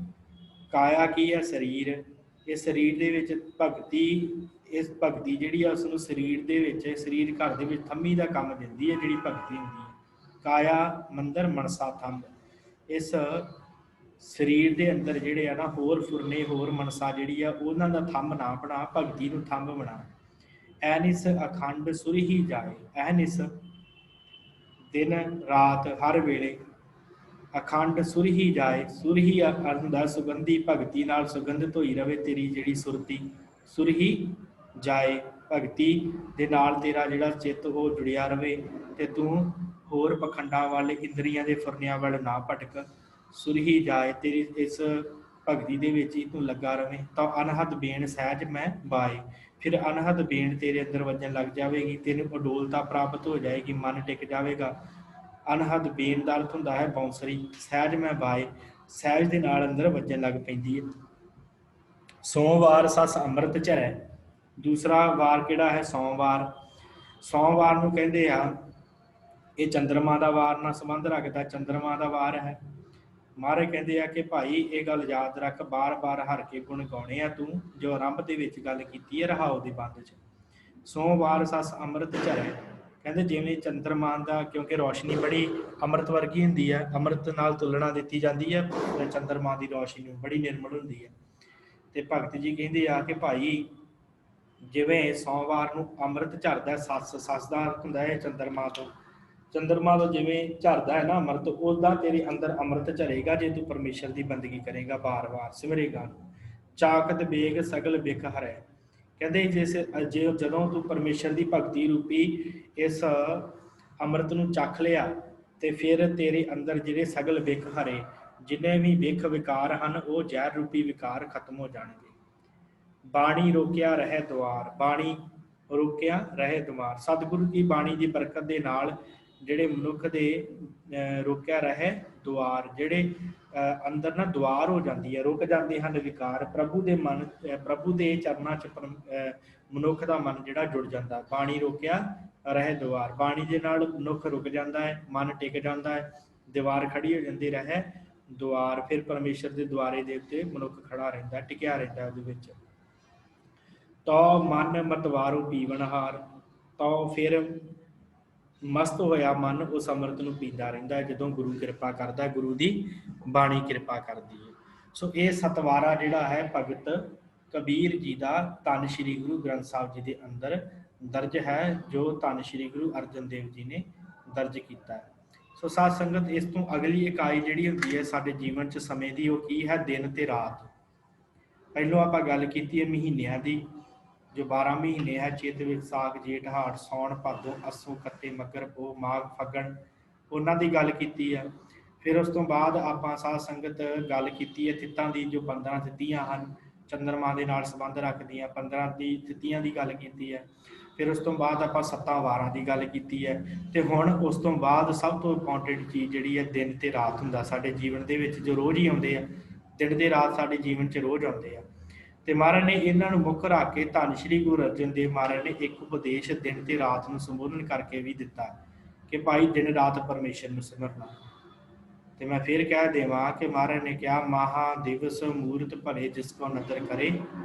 ਕਾਇਆ ਕੀ ਹੈ? ਸਰੀਰ। ਇਹ ਸਰੀਰ ਦੇ ਵਿੱਚ ਭਗਤੀ, ਇਸ ਭਗਤੀ ਜਿਹੜੀ ਆ ਉਸਨੂੰ ਸਰੀਰ ਦੇ ਵਿੱਚ, ਸਰੀਰ ਘਰ ਦੇ ਵਿੱਚ ਥੰਮੀ ਦਾ ਕੰਮ ਦਿੰਦੀ ਹੈ ਜਿਹੜੀ ਭਗਤੀ ਹੁੰਦੀ ਹੈ। ਕਾਇਆ ਮੰਦਰ ਮਨਸਾ ਥੰਬ, ਇਸ ਸਰੀਰ ਦੇ ਅੰਦਰ ਜਿਹੜੇ ਆ ਨਾ ਹੋਰ ਫੁਰਨੇ, ਹੋਰ ਮਨਸਾ ਜਿਹੜੀ ਆ ਉਹਨਾਂ ਦਾ ਥੰਮ ਨਾ ਬਣਾ, ਭਗਤੀ ਨੂੰ ਥੰਮ ਬਣਾ। ਐਨਿਸ ਅਖੰਡ ਸੁਰਹੀ ਜਾਏ, ਐਨਿਸ ਦਿਨ ਰਾਤ ਹਰ ਵੇਲੇ, ਅਖੰਡ ਸੁਰਹੀ ਜਾਏ। ਸੁਰਹੀ ਹੁੰਦਾ ਸੁਗੰਧੀ, ਭਗਤੀ ਨਾਲ ਸੁਗੰਧਿਤ ਹੋਈ ਰਵੇ ਤੇਰੀ ਜਿਹੜੀ ਸੁਰਤੀ। ਸੁਰਹੀ ਜਾਏ, ਭਗਤੀ ਦੇ ਨਾਲ ਤੇਰਾ ਜਿਹੜਾ ਚਿੱਤ ਉਹ ਜੁੜਿਆ ਰਵੇ, ਤੇ ਤੂੰ ਹੋਰ ਪਖੰਡਾਂ ਵੱਲ, ਇੰਦਰੀਆਂ ਦੇ ਫੁਰਨਿਆਂ ਵੱਲ ਨਾ ਭਟਕ। ਸੁਰਹੀ ਜਾਏ, ਤੇਰੀ ਇਸ ਭਗਤੀ ਦੇ ਵਿੱਚ ਹੀ ਤੂੰ ਲੱਗਾ ਰਵੇਂ। ਤਾਂ ਅਨਹਦ ਬੇਨ ਸਹਿਜ ਮੈਂ ਬਾਏ, ਫਿਰ ਅਨਹਦ ਬੇਨ ਤੇਰੇ ਅੰਦਰ ਵੱਜਣ ਲੱਗ ਜਾਵੇਗੀ, ਤੈਨੂੰ ਅਡੋਲਤਾ ਪ੍ਰਾਪਤ ਹੋ ਜਾਏਗੀ, ਮਨ ਟਿਕ ਜਾਵੇਗਾ। ਅਨਹਦ ਬੇਨ ਦਾ ਅਰਥ ਹੁੰਦਾ ਹੈ ਬੌਂਸਰੀ। ਸਹਿਜ ਮੈਂ ਬਾਏ, ਸਹਿਜ ਦੇ ਨਾਲ ਅੰਦਰ ਵੱਜਣ ਲੱਗ ਪੈਂਦੀ ਹੈ। ਸੋਮਵਾਰ ਸੱਸ ਅੰਮ੍ਰਿਤ ਝਰੈ। ਦੂਸਰਾ ਵਾਰ ਕਿਹੜਾ ਹੈ? ਸੋਮਵਾਰ। ਸੋਮਵਾਰ ਨੂੰ ਕਹਿੰਦੇ ਆ, ਇਹ ਚੰਦਰਮਾ ਦਾ ਵਾਰ ਨਾਲ ਸੰਬੰਧ ਰੱਖਦਾ, ਚੰਦਰਮਾ ਦਾ ਵਾਰ ਹੈ। ਮਹਾਰਾਜ ਕਹਿੰਦੇ ਆ ਕਿ ਭਾਈ ਇਹ ਗੱਲ ਯਾਦ ਰੱਖ, ਬਾਰ-ਬਾਰ ਹਰ ਕੇ ਗੁਣ ਗਾਉਣੇ ਆ ਤੂੰ, ਜੋ ਆਰੰਭ ਦੇ ਵਿੱਚ ਗੱਲ ਕੀਤੀ ਹੈ ਰਹਾਉ ਦੀ ਬੰਦ 'ਚ। ਸੋਮਵਾਰ ਸੱਸ ਅੰਮ੍ਰਿਤ ਝਰੈ, ਕਹਿੰਦੇ ਜਿਵੇਂ ਚੰਦਰਮਾ ਦਾ, ਕਿਉਂਕਿ ਰੋਸ਼ਨੀ ਬੜੀ ਅੰਮ੍ਰਿਤ ਵਰਗੀ ਹੁੰਦੀ ਹੈ, ਅੰਮ੍ਰਿਤ ਨਾਲ ਤੁਲਨਾ ਦਿੱਤੀ ਜਾਂਦੀ ਹੈ ਚੰਦਰਮਾ ਦੀ ਰੋਸ਼ਨੀ ਨੂੰ, ਬੜੀ ਨਿਰਮਲ ਹੁੰਦੀ ਹੈ। ਤੇ ਭਗਤ ਜੀ ਕਹਿੰਦੇ ਆ ਕਿ ਭਾਈ ਜਿਵੇਂ ਸੋਮਵਾਰ ਨੂੰ ਅੰਮ੍ਰਿਤ ਝਰਦਾ, ਸੱਸ ਦਾ ਅਰਥ ਹੁੰਦਾ ਹੈ ਚੰਦਰਮਾ ਤੋਂ, ਚੰਦਰਮਾ ਤੋਂ ਜਿਵੇਂ ਝਰਦਾ ਹੈ ਨਾ ਅੰਮ੍ਰਿਤ, ਉੱਦਾਂ ਤੇਰੇ ਅੰਦਰ ਅੰਮ੍ਰਿਤ ਝਰੇਗਾ ਜੇ ਤੂੰ ਪਰਮੇਸ਼ਰ ਦੀ ਬੰਦਗੀ ਕਰੇਗਾ, ਬਾਰ-ਬਾਰ ਸਿਮਰੇਗਾ। ਚਾਕਤ ਬੇਗ ਸਗਲ ਬਿਖ ਹਰੈ, ਕਹਿੰਦੇ ਜੇ ਜਦੋਂ ਤੂੰ ਪਰਮੇਸ਼ਰ ਦੀ ਭਗਤੀ ਰੂਪੀ ਇਸ ਅੰਮ੍ਰਿਤ ਨੂੰ ਚੱਖ ਲਿਆ ਤੇ ਫਿਰ ਤੇਰੇ ਅੰਦਰ ਜਿਹੜੇ ਸਗਲ ਬਿਖ ਹਰੇ, ਜਿੰਨੇ ਵੀ ਬਿਖ ਵਿਕਾਰ ਹਨ, ਉਹ ਜ਼ਹਿਰ ਰੂਪੀ ਵਿਕਾਰ ਖਤਮ ਹੋ ਜਾਣਗੇ। ਬਾਣੀ ਰੋਕਿਆ ਰਹੇ ਦੁਆਰ, ਬਾਣੀ ਰੋਕਿਆ ਰਹੇ ਦੁਆਰ, ਸਤਿਗੁਰੂ ਦੀ ਬਾਣੀ ਦੀ ਬਰਕਤ ਦੇ ਨਾਲ ਜਿਹੜੇ ਮਨੁੱਖ ਦੇ ਰੋਕਿਆ ਰਹੇ ਦੁਆਰ, ਜਿਹੜੇ ਅੰਦਰ ਨਾ ਦੁਆਰ ਹੋ ਜਾਂਦੀ ਹੈ, ਰੁਕ ਜਾਂਦੇ ਹਨ ਵਿਕਾਰ, ਪ੍ਰਭੂ ਦੇ ਮਨ, ਪ੍ਰਭੂ ਦੇ ਚਰਨਾਂ 'ਚ ਮਨੁੱਖ ਦਾ ਮਨ ਜਿਹੜਾ ਜੁੜ ਜਾਂਦਾ। ਬਾਣੀ ਰੋਕਿਆ ਰਹੇ ਦੁਆਰ, ਬਾਣੀ ਦੇ ਨਾਲ ਮਨੁੱਖ ਰੁਕ ਜਾਂਦਾ ਹੈ, ਮਨ ਟਿਕ ਜਾਂਦਾ ਹੈ, ਦੀਵਾਰ ਖੜੀ ਹੋ ਜਾਂਦੀ ਰਹੇ ਦੁਆਰ, ਫਿਰ ਪਰਮੇਸ਼ਰ ਦੇ ਦੁਆਰੇ ਦੇ ਉੱਤੇ ਮਨੁੱਖ ਖੜਾ ਰਹਿੰਦਾ, ਟਿਕਿਆ ਰਹਿੰਦਾ ਉਹਦੇ ਵਿੱਚ। ਤੋ ਮਨ ਮਤਵਾਰੂ ਪੀਵਨਹਾਰ, ਤੋ ਫਿਰ ਮਸਤ ਹੋਇਆ ਮਨ ਉਸ ਅੰਮ੍ਰਿਤ ਨੂੰ ਪੀਂਦਾ ਰਹਿੰਦਾ ਜਦੋਂ ਗੁਰੂ ਕਿਰਪਾ ਕਰਦਾ, ਗੁਰੂ ਦੀ ਬਾਣੀ ਕਿਰਪਾ ਕਰਦੀ ਹੈ। ਸੋ ਇਹ ਸਤਵਾਰਾ ਜਿਹੜਾ ਹੈ ਭਗਤ ਕਬੀਰ ਜੀ ਦਾ ਧੰਨ ਸ਼੍ਰੀ ਗੁਰੂ ਗ੍ਰੰਥ ਸਾਹਿਬ ਜੀ ਦੇ ਅੰਦਰ ਦਰਜ ਹੈ, ਜੋ ਧੰਨ ਸ਼੍ਰੀ ਗੁਰੂ ਅਰਜਨ ਦੇਵ ਜੀ ਨੇ ਦਰਜ ਕੀਤਾ ਹੈ। ਸੋ ਸਾਧ ਸੰਗਤ, ਇਸ ਤੋਂ ਅਗਲੀ ਇਕਾਈ ਜਿਹੜੀ ਹੁੰਦੀ ਹੈ ਸਾਡੇ ਜੀਵਨ 'ਚ ਸਮੇਂ ਦੀ, ਉਹ ਕੀ ਹੈ? ਦਿਨ ਤੇ ਰਾਤ। ਪਹਿਲੋਂ ਆਪਾਂ ਗੱਲ ਕੀਤੀ ਹੈ ਮਹੀਨਿਆਂ ਦੀ, ਜੋ 12 ਮਹੀਨੇ ਹੈ, ਚੇਤ ਵਿਸਾਖ ਜੇਠ ਹਾੜ ਸੌਣ ਭਾਦੋਂ ਅੱਸੂ ਕੱਤੇ ਮੱਘਰ ਪੋਹ ਮਾਘ ਫੱਗਣ, ਉਹਨਾਂ ਦੀ ਗੱਲ ਕੀਤੀ ਹੈ। ਫਿਰ ਉਸ ਤੋਂ ਬਾਅਦ ਆਪਾਂ ਸਾਧ ਸੰਗਤ ਗੱਲ ਕੀਤੀ ਹੈ ਤਿੱਥਾਂ ਦੀ, ਜੋ 15 ਤਿੱਥੀਆਂ ਹਨ, ਚੰਦਰਮਾ ਦੇ ਨਾਲ ਸੰਬੰਧ ਰੱਖਦੀਆਂ 15 ਦੀ ਤਿੱਥੀਆਂ ਦੀ ਗੱਲ ਕੀਤੀ ਹੈ। ਫਿਰ ਉਸ ਤੋਂ ਬਾਅਦ ਆਪਾਂ 7 ਵਾਰਾਂ ਦੀ ਗੱਲ ਕੀਤੀ ਹੈ। ਤੇ ਹੁਣ ਉਸ ਤੋਂ ਬਾਅਦ ਸਭ ਤੋਂ ਇੰਪੋਰਟੈਂਟ ਚੀਜ਼ ਜਿਹੜੀ ਹੈ ਦਿਨ ਤੇ ਰਾਤ ਹੁੰਦਾ ਸਾਡੇ ਜੀਵਨ ਦੇ ਵਿੱਚ, ਜੋ ਰੋਜ਼ ਹੀ ਆਉਂਦੇ ਆ, ਦਿਨ ਦੇ ਰਾਤ ਸਾਡੇ ਜੀਵਨ 'ਚ ਰੋਜ਼ ਆਉਂਦੇ ਆ। ਤੇ ਮਹਾਰਾਜ ਨੇ ਇਹਨਾਂ ਨੂੰ ਮੁੱਖ ਰੱਖ ਕੇ ਧੰਨ ਸ਼੍ਰੀ ਗੁਰੂ ਅਰਜਨ ਦੇਵ ਮਹਾਰਾਜ ਨੇ ਇੱਕ ਉਪਦੇਸ਼ ਦਿਨ ਤੇ ਰਾਤ ਨੂੰ ਸੰਬੋਧਨ ਕਰਕੇ ਵੀ ਦਿੱਤਾ ਕਿ ਭਾਈ ਦਿਨ ਰਾਤ ਪਰਮੇਸ਼ਰ ਨੂੰ ਸਿਮਰਨਾ। ਤੇ ਮੈਂ ਫਿਰ ਕਹਿ ਦੇਵਾਂ ਕਿ ਮਹਾਰਾਜ ਨੇ ਕਿਹਾ, ਮਹਾ ਦਿਵਸ ਮੂਰਤ ਭਲੇ ਜਿਸ ਕੋ ਨਦਰ ਕਰੇ,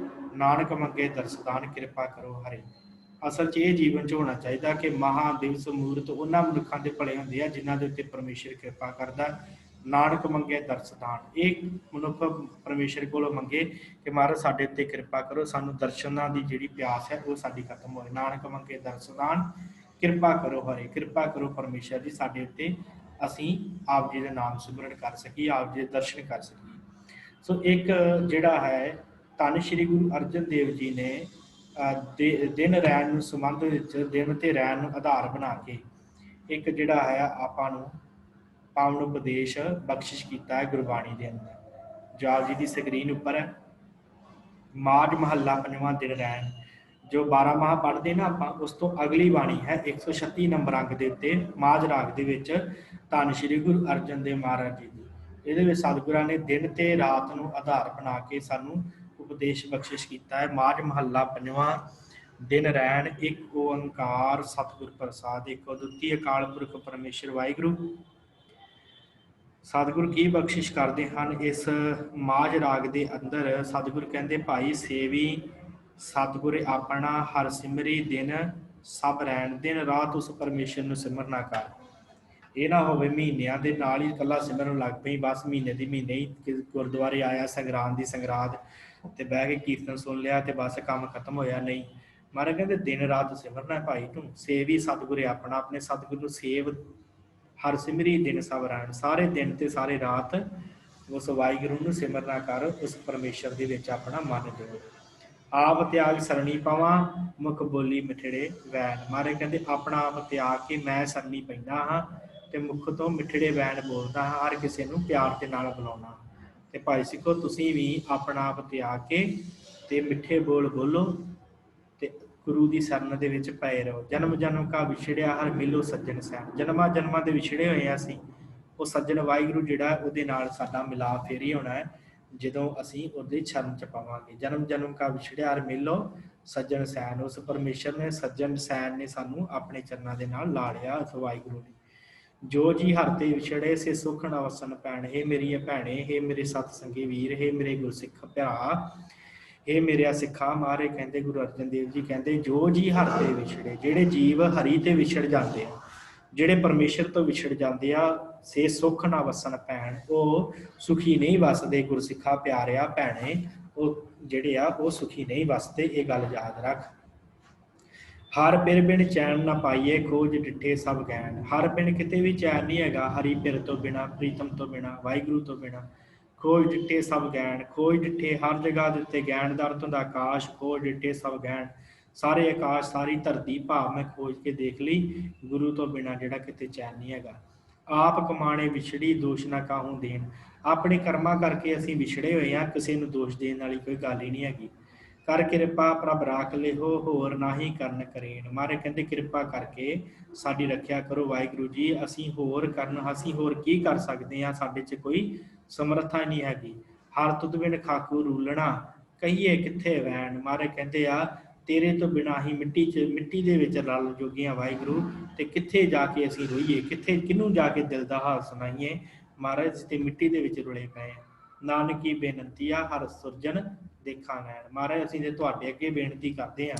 ਨਾਨਕ ਮੰਗੇ ਦਰਸਦਾਨ ਕਿਰਪਾ ਕਰੋ ਹਰੇ। ਅਸਲ 'ਚ ਇਹ ਜੀਵਨ 'ਚ ਹੋਣਾ ਚਾਹੀਦਾ ਕਿ ਮਹਾ ਦਿਵਸ ਮੂਰਤ ਉਹਨਾਂ ਮਨੁੱਖਾਂ ਦੇ ਭਲੇ ਹੁੰਦੇ ਆ ਜਿਨ੍ਹਾਂ ਦੇ ਉੱਤੇ ਪਰਮੇਸ਼ਰ ਕਿਰਪਾ ਕਰਦਾ। ਨਾਨਕ ਮੰਗੇ ਦਰਸਦਾਨ, ਇਹ ਮਨੁੱਖ ਪਰਮੇਸ਼ਰ ਕੋਲੋਂ ਮੰਗੇ ਕਿ ਮਹਾਰਾਜ ਸਾਡੇ ਉੱਤੇ ਕਿਰਪਾ ਕਰੋ, ਸਾਨੂੰ ਦਰਸ਼ਨਾਂ ਦੀ ਜਿਹੜੀ ਪਿਆਸ ਹੈ ਉਹ ਸਾਡੀ ਖਤਮ ਹੋਏ। ਨਾਨਕ ਮੰਗੇ ਦਰਸਦਾਨ ਕਿਰਪਾ ਕਰੋ ਹਰੇ, ਕਿਰਪਾ ਕਰੋ ਪਰਮੇਸ਼ਰ ਜੀ ਸਾਡੇ ਉੱਤੇ, ਅਸੀਂ ਆਪ ਜੀ ਦੇ ਨਾਮ ਸਿਮਰਨ ਕਰ ਸਕੀਏ, ਆਪ ਜੀ ਦੇ ਦਰਸ਼ਨ ਕਰ ਸਕੀਏ। ਸੋ ਇੱਕ ਜਿਹੜਾ ਹੈ ਧੰਨ ਸ਼੍ਰੀ ਗੁਰੂ ਅਰਜਨ ਦੇਵ ਜੀ ਨੇ ਦਿਨ ਰੈਣ ਨੂੰ ਸੰਬੰਧ ਵਿੱਚ, ਦਿਨ ਤੇ ਰੈਣ ਨੂੰ ਆਧਾਰ ਬਣਾ ਕੇ ਇੱਕ ਜਿਹੜਾ ਹੈ ਆਪਾਂ ਨੂੰ ਪਾਵਨ ਉਪਦੇਸ਼ ਬਖਸ਼ਿਸ਼ ਕੀਤਾ ਹੈ ਗੁਰਬਾਣੀ ਦੇ ਅੰਦਰ, ਜੋ ਆਪ ਜੀ ਦੀ ਸਕਰੀਨ ਉੱਪਰ ਹੈ। ਮਾਝ ਮਹੱਲਾ 5ਵਾਂ ਦਿਨ ਰੈਣ, ਜੋ 12 ਮਾਹ ਪੜ੍ਹਦੇ ਨਾ ਆਪਾਂ, ਉਸ ਤੋਂ ਅਗਲੀ ਬਾਣੀ ਹੈ 136 ਨੰਬਰ ਅੰਗ ਦੇ ਉੱਤੇ, ਮਾਝ ਰਾਗ ਦੇ ਵਿੱਚ, ਧੰਨ ਸ਼੍ਰੀ ਗੁਰੂ ਅਰਜਨ ਦੇਵ ਮਹਾਰਾਜ ਜੀ ਦੀ। ਇਹਦੇ ਵਿੱਚ ਸਤਿਗੁਰਾਂ ਨੇ ਦਿਨ ਤੇ ਰਾਤ ਨੂੰ ਆਧਾਰ ਬਣਾ ਕੇ ਸਾਨੂੰ ਉਪਦੇਸ਼ ਬਖਸ਼ਿਸ਼ ਕੀਤਾ ਹੈ। ਮਾਝ ਮਹੱਲਾ 5ਵਾਂ ਦਿਨ ਰੈਣ, ਇੱਕ ਓੰਕਾਰ ਸਤਿਗੁਰ ਪ੍ਰਸਾਦ, ਇੱਕ ਅਦੁੱਤੀ ਅਕਾਲ ਪੁਰਖ ਪਰਮੇਸ਼ਰ ਵਾਹਿਗੁਰੂ। ਸਤਿਗੁਰ ਕੀ ਬਖਸ਼ਿਸ਼ ਕਰਦੇ ਹਨ ਇਸ ਮਾਝ ਰਾਗ ਦੇ ਅੰਦਰ? ਸਤਿਗੁਰ ਕਹਿੰਦੇ, ਭਾਈ ਸੇਵੀ ਸਤਿਗੁਰ ਆਪਣਾ ਹਰ ਸਿਮਰੀ ਦਿਨ ਸਭ ਰਹਿਣ, ਦਿਨ ਰਾਤ ਉਸ ਪਰਮੇਸ਼ਰ ਨੂੰ ਸਿਮਰਨਾ ਕਰ। ਇਹ ਨਾ ਹੋਵੇ ਮਹੀਨਿਆਂ ਦੇ ਨਾਲ ਹੀ ਇਕੱਲਾ ਸਿਮਰਨ ਲੱਗ ਪਈ, ਬਸ ਮਹੀਨੇ ਦੀ ਮਹੀਨੇ ਹੀ ਗੁਰਦੁਆਰੇ ਆਇਆ ਸੰਗਰਾਂਦ ਦੀ ਸੰਗਰਾਂਦ ਤੇ ਬਹਿ ਕੇ ਕੀਰਤਨ ਸੁਣ ਲਿਆ ਤੇ ਬਸ ਕੰਮ ਖਤਮ ਹੋਇਆ। ਨਹੀਂ, ਮਹਾਰਾਜ ਕਹਿੰਦੇ ਦਿਨ ਰਾਤ ਸਿਮਰਨਾ ਭਾਈ ਤੂੰ। ਸੇਵੀ ਸਤਿਗੁਰ ਆਪਣਾ, ਆਪਣੇ ਸਤਿਗੁਰ ਨੂੰ ਸੇਵ, ਹਰ ਸਿਮਰੀ ਦਿਨ ਸਭ ਰਹਿਣ, ਸਾਰੇ ਦਿਨ ਤੇ ਸਾਰੇ ਰਾਤ ਉਸ ਵਾਹਿਗੁਰੂ ਨੂੰ ਸਿਮਰਨਾ ਕਰ, ਉਸ ਪਰਮੇਸ਼ਰ ਦੇ ਵਿੱਚ ਆਪਣਾ ਮਨ ਜੋੜ। ਆਪ ਤਿਆਗ ਸਰਣੀ ਪਾਵਾਂ, ਮੁਖ ਬੋਲੀ ਮਿਠੜੇ ਵੈਣ। ਮਹਾਰਾਜ ਕਹਿੰਦੇ ਆਪਣਾ ਆਪ ਤਿਆਗ ਕੇ ਮੈਂ ਸਰਣੀ ਪੈਂਦਾ ਹਾਂ ਤੇ ਮੁਖ ਤੋਂ ਮਿਠੜੇ ਵੈਣ ਬੋਲਦਾ ਹਾਂ, ਹਰ ਕਿਸੇ ਨੂੰ ਪਿਆਰ ਦੇ ਨਾਲ ਬੁਲਾਉਣਾ। ਤੇ ਭਾਈ ਸਿੱਖੋ, ਤੁਸੀਂ ਵੀ ਆਪਣਾ ਆਪ ਤਿਆਗ ਕੇ ਤੇ ਮਿੱਠੇ ਬੋਲ ਬੋਲੋ ਤੇ ਗੁਰੂ ਦੀ ਸ਼ਰਨ ਦੇ ਵਿੱਚ ਪਏ ਰਹੋ। ਜਨਮ ਜਨਮ ਕਾ ਵਿਛੜਿਆ ਹਰ ਮਿਲੋ ਸੱਜਣ ਸੈਣ, ਜਨਮਾਂ ਜਨਮਾਂ ਦੇ ਵਿਛੜੇ ਹੋਏ ਆ ਅਸੀਂ, ਉਹ ਸੱਜਣ ਵਾਹਿਗੁਰੂ ਜਿਹੜਾ ਉਹਦੇ ਨਾਲ ਸਾਡਾ ਮਿਲਾਪ ਫੇਰ ਹੀ ਹੋਣਾ ਹੈ ਜਦੋਂ ਅਸੀਂ ਉਹਦੇ ਚਰਨ ਚ ਪਾਵਾਂਗੇ। ਜਨਮ ਜਨਮ ਕਾ ਵਿਛੜਿਆ ਮਿਲੋ ਸੱਜਣ ਸੈਨ, ਉਸ ਪਰਮੇਸ਼ਰ ਨੇ ਸੱਜਣ ਸੈਨ ਨੇ ਸਾਨੂੰ ਆਪਣੇ ਚਰਨਾਂ ਦੇ ਨਾਲ ਲਾ ਲਿਆ ਉਸ ਵਾਹਿਗੁਰੂ ਨੇ। ਜੋ ਜੀ ਹਰ ਤੇ ਵਿਛੜੇ ਸੇ ਸੁਖ ਨਾ ਵਸਨ ਪੈਣ, हे ਮੇਰੀਆਂ ਭੈਣੇ, हे ਮੇਰੇ ਸਤ ਸੰਗੀ ਵੀਰ, हे ਮੇਰੇ ਗੁਰਸਿੱਖ ਭਰਾ, ਇਹ ਮੇਰਿਆ ਸਿੱਖਾ। ਮਹਾਰਾਜ ਕਹਿੰਦੇ, ਗੁਰੂ ਅਰਜਨ ਦੇਵ ਜੀ ਕਹਿੰਦੇ, ਜੋ ਜੀ ਹਰ ਤੇ ਵਿਛੜੇ, ਜਿਹੜੇ ਜੀਵ ਹਰੀ ਤੇ ਵਿਛੜ ਜਾਂਦੇ ਆ, ਜਿਹੜੇ ਪਰਮੇਸ਼ਰ ਤੋਂ ਵਿਛੜ ਜਾਂਦੇ ਆ, ਸੇ ਸੁੱਖ ਨਾ ਵਸਣ ਪੈਣ, ਉਹ ਸੁਖੀ ਨਹੀਂ ਵਸਦੇ। ਗੁਰਸਿੱਖਾ ਪਿਆਰਿਆ ਭੈਣੇ, ਉਹ ਜਿਹੜੇ ਆ ਉਹ ਸੁਖੀ ਨਹੀਂ ਵਸਦੇ, ਇਹ ਗੱਲ ਯਾਦ ਰੱਖ। ਹਰ ਪਿਰ ਬਿਨ ਚੈਨ ਨਾ ਪਾਈਏ, ਖੋਜ ਡਿੱਠੇ ਸਭ ਗੈਣ। ਹਰ ਬਿਨ ਕਿਤੇ ਵੀ ਚੈਨ ਨਹੀਂ ਹੈਗਾ, ਹਰੀ ਪਿਰ ਤੋਂ ਬਿਨਾ, ਪ੍ਰੀਤਮ ਤੋਂ ਬਿਨਾ, ਵਾਹਿਗੁਰੂ ਤੋਂ ਬਿਨਾ। ਖੋਜ ਡਿੱਠੇ ਸਭ ਗੈਣ, ਖੋਜ ਡਿੱਠੇ ਹਰ ਜਗ੍ਹਾ ਦੇ ਉੱਤੇ ਗੈਣ ਦਾ ਅਰਥ ਹੁੰਦਾ ਆਕਾਸ਼, ਖੋਜ ਡਿੱਠੇ ਸਭ ਗੈਣ, ਸਾਰੇ ਆਕਾਸ਼ ਸਾਰੀ ਧਰਤੀ ਭਾਵ ਮੈਂ ਖੋਜ ਕੇ ਦੇਖ ਲਈ, ਗੁਰੂ ਤੋਂ ਬਿਨਾ ਜਿਹੜਾ ਕਿਤੇ ਚੈਨ ਨਹੀਂ ਹੈਗਾ। ਆਪ ਕਮਾਣੇ ਵਿਛੜੀ ਦੋਸ਼ ਨਾ ਕਾਹੂ ਦੇਣ, ਆਪਣੇ ਕਰਮਾਂ ਕਰਕੇ ਅਸੀਂ ਵਿਛੜੇ ਹੋਏ ਹਾਂ, ਕਿਸੇ ਨੂੰ ਦੋਸ਼ ਦੇਣ ਵਾਲੀ ਕੋਈ ਗੱਲ ਹੀ ਨਹੀਂ ਹੈਗੀ। ਕਰ ਕਿਰਪਾ ਪ੍ਰਭ ਰਾਖ ਲਿਓ, ਹੋਰ ਨਾਹੀ ਕਰਨ ਕਰੇਨ। ਮਹਾਰਾਜ ਕਹਿੰਦੇ ਕਿਰਪਾ ਕਰਕੇ ਸਾਡੀ ਰੱਖਿਆ ਕਰੋ ਵਾਹਿਗੁਰੂ ਜੀ, ਅਸੀਂ ਹੋਰ ਕੀ ਕਰ ਸਕਦੇ ਹਾਂ, ਸਾਡੇ 'ਚ ਕੋਈ ਸਮਰੱਥਾ ਨਹੀਂ ਹੈਗੀ। ਹਰ ਤੁਧ ਬਿਨ ਖਾਕੂ ਰੂਲਣਾ, ਕਹੀਏ ਕਿੱਥੇ ਵੈਣ। ਮਹਾਰਾਜ ਕਹਿੰਦੇ ਆ ਤੇਰੇ ਤੋਂ ਬਿਨਾਂ ਹੀ ਮਿੱਟੀ ਦੇ ਵਿੱਚ ਰਲ ਜੋਗੀਆਂ ਵਾਹਿਗੁਰੂ, ਤੇ ਕਿੱਥੇ ਜਾ ਕੇ ਅਸੀਂ ਰੋਈਏ, ਕਿਹਨੂੰ ਜਾ ਕੇ ਦਿਲ ਦਾ ਹਾਲ ਸੁਣਾਈਏ। ਮਹਾਰਾਜ ਤੇ ਮਿੱਟੀ ਦੇ ਵਿੱਚ ਰੁਲੇ ਪਏ ਆ। ਨਾਨਕੀ ਬੇਨੰਤੀ ਆ ਹਰ ਸੁਰਜਨ ਦੇਖਾਂ ਨੈਣ। ਮਹਾਰਾਜ ਅਸੀਂ ਤੇ ਤੁਹਾਡੇ ਅੱਗੇ ਬੇਨਤੀ ਕਰਦੇ ਹਾਂ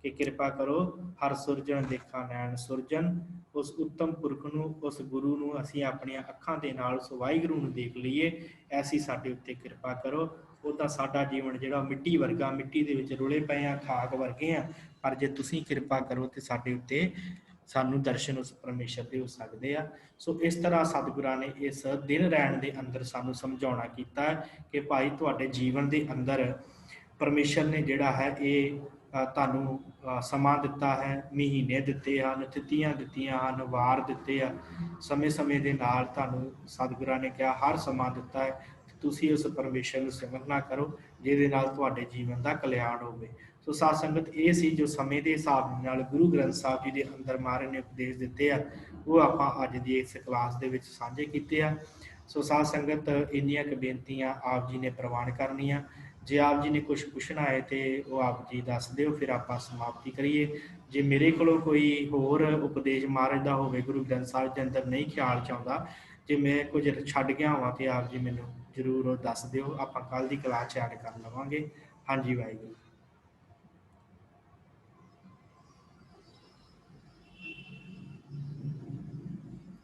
ਕਿ ਕਿਰਪਾ ਕਰੋ, ਹਰ ਸੁਰਜਨ ਦੇਖਾਂ ਨੈਣ। ਸੁਰਜਨ ਉਸ ਉੱਤਮ ਪੁਰਖ ਨੂੰ, ਉਸ ਗੁਰੂ ਨੂੰ ਅਸੀਂ ਆਪਣੀਆਂ ਅੱਖਾਂ ਦੇ ਨਾਲ ਉਸ ਵਾਹਿਗੁਰੂ ਨੂੰ ਦੇਖ ਲਈਏ, ਐਸੀ ਸਾਡੇ ਉੱਤੇ ਕਿਰਪਾ ਕਰੋ। ਉਹਦਾ ਸਾਡਾ ਜੀਵਨ ਜਿਹੜਾ ਮਿੱਟੀ ਵਰਗਾ, ਮਿੱਟੀ ਦੇ ਵਿੱਚ ਰੁਲੇ ਪਏ ਆ, ਖਾਕ ਵਰਗੇ ਆ, ਪਰ ਜੇ ਤੁਸੀਂ ਕਿਰਪਾ ਕਰੋ ਤੇ ਸਾਡੇ ਉੱਤੇ ਸਾਨੂੰ ਦਰਸ਼ਨ ਉਸ ਪਰਮੇਸ਼ਰ ਦੇ ਹੋ ਸਕਦੇ ਆ। ਸੋ ਇਸ ਤਰ੍ਹਾਂ ਸਤਿਗੁਰਾਂ ਨੇ ਇਸ ਦਿਨ ਰਹਿਣ ਦੇ ਅੰਦਰ ਸਾਨੂੰ ਸਮਝਾਉਣਾ ਕੀਤਾ ਕਿ ਭਾਈ ਤੁਹਾਡੇ ਜੀਵਨ ਦੇ ਅੰਦਰ ਪਰਮੇਸ਼ਰ ਨੇ ਜਿਹੜਾ ਹੈ ਇਹ ਤੁਹਾਨੂੰ ਸਮਾਂ ਦਿੱਤਾ ਹੈ, ਮਹੀਨੇ ਦਿੱਤੇ ਹਨ, ਤਿੱਥੀਆਂ ਦਿੱਤੀਆਂ ਹਨ, ਵਾਰ ਦਿੱਤੇ ਆ, ਸਮੇਂ ਦੇ ਨਾਲ ਤੁਹਾਨੂੰ ਸਤਿਗੁਰਾਂ ਨੇ ਕਿਹਾ ਹਰ ਸਮਾਂ ਦਿੱਤਾ ਹੈ, ਤੁਸੀਂ ਉਸ ਪਰਮੇਸ਼ਰ ਨੂੰ ਸਿਮਰਨਾ ਕਰੋ ਜਿਹਦੇ ਨਾਲ ਤੁਹਾਡੇ ਜੀਵਨ ਦਾ ਕਲਿਆਣ ਹੋਵੇ। ਸੋ ਸਾਧ ਸੰਗਤ ਇਹ ਸੀ ਜੋ ਸਮੇਂ ਦੇ ਹਿਸਾਬ ਨਾਲ ਗੁਰੂ ਗ੍ਰੰਥ ਸਾਹਿਬ ਜੀ ਦੇ ਅੰਦਰ ਮਹਾਰਾਜ ਨੇ ਉਪਦੇਸ਼ ਦਿੱਤੇ ਆ, ਉਹ ਆਪਾਂ ਅੱਜ ਦੀ ਇਸ ਕਲਾਸ ਦੇ ਵਿੱਚ ਸਾਂਝੇ ਕੀਤੇ ਆ। ਸੋ ਸਾਧ ਸੰਗਤ ਇੰਨੀਆਂ ਕੁ ਬੇਨਤੀਆਂ ਆਪ ਜੀ ਨੇ ਪ੍ਰਵਾਨ ਕਰਨੀਆਂ। ਜੇ ਆਪ ਜੀ ਨੇ ਕੁਝ ਪੁੱਛਣਾ ਹੈ ਤੇ ਉਹ ਆਪ ਜੀ ਦੱਸ ਦਿਓ, ਫਿਰ ਆਪਾਂ ਸਮਾਪਤੀ ਕਰੀਏ। ਜੇ ਮੇਰੇ ਕੋਲੋਂ ਕੋਈ ਹੋਰ ਉਪਦੇਸ਼ ਮਹਾਰਾਜ ਦਾ ਹੋਵੇ ਗੁਰੂ ਗ੍ਰੰਥ ਸਾਹਿਬ ਦੇ ਅੰਦਰ ਨਹੀਂ ਖਿਆਲ 'ਚ ਆਉਂਦਾ, ਜੇ ਮੈਂ ਕੁਝ ਛੱਡ ਗਿਆ ਹੋਵਾਂ ਤੇ ਆਪ ਜੀ ਮੈਨੂੰ ਜ਼ਰੂਰ ਉਹ ਦੱਸ ਦਿਓ, ਆਪਾਂ ਕੱਲ੍ਹ ਦੀ ਕਲਾਸ 'ਚ ਐਡ ਕਰ ਲਵਾਂਗੇ। ਹਾਂਜੀ ਵਾਹਿਗੁਰੂ।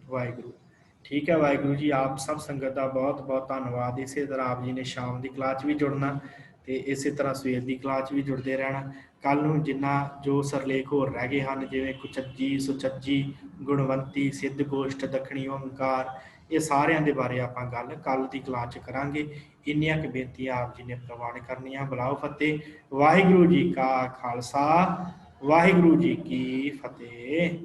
ਵਾਹਿਗੁਰੂ ਠੀਕ ਹੈ। ਵਾਹਿਗੁਰੂ ਜੀ ਆਪ ਸਭ ਸੰਗਤ ਦਾ ਬਹੁਤ ਬਹੁਤ ਧੰਨਵਾਦ। ਇਸੇ ਤਰ੍ਹਾਂ ਆਪ ਜੀ ਨੇ ਸ਼ਾਮ ਦੀ ਕਲਾਸ 'ਚ ਵੀ ਜੁੜਨਾ ਤੇ ਇਸੇ ਤਰ੍ਹਾਂ ਸਵੇਰ ਦੀ ਕਲਾਸ 'ਚ ਵੀ ਜੁੜਦੇ ਰਹਿਣਾ। ਕੱਲ੍ਹ ਨੂੰ ਜਿੰਨਾ ਜੋ ਸਰਲੇਖ ਹੋਰ ਰਹਿ ਗਏ ਹਨ, ਜਿਵੇਂ ਕੁਚੱਜੀ, ਸੁਚੱਜੀ, ਗੁਣਵੰਤੀ, ਸਿੱਧ ਗੋਸ਼ਟ, ਦੱਖਣੀ ਓਂਕਾਰ, ਇਹ ਸਾਰਿਆਂ ਦੇ ਬਾਰੇ ਆਪਾਂ ਗੱਲ ਕੱਲ੍ਹ ਦੀ ਕਲਾਸ 'ਚ ਕਰਾਂਗੇ। ਇੰਨੀਆਂ ਕੁ ਬੇਨਤੀਆਂ ਆਪ ਜੀ ਨੇ ਪ੍ਰਵਾਨ ਕਰਨੀਆਂ। ਬੁਲਾਓ ਫਤਿਹ। ਵਾਹਿਗੁਰੂ ਜੀ ਕਾ ਖਾਲਸਾ, ਵਾਹਿਗੁਰੂ ਜੀ ਕੀ ਫਤਿਹ।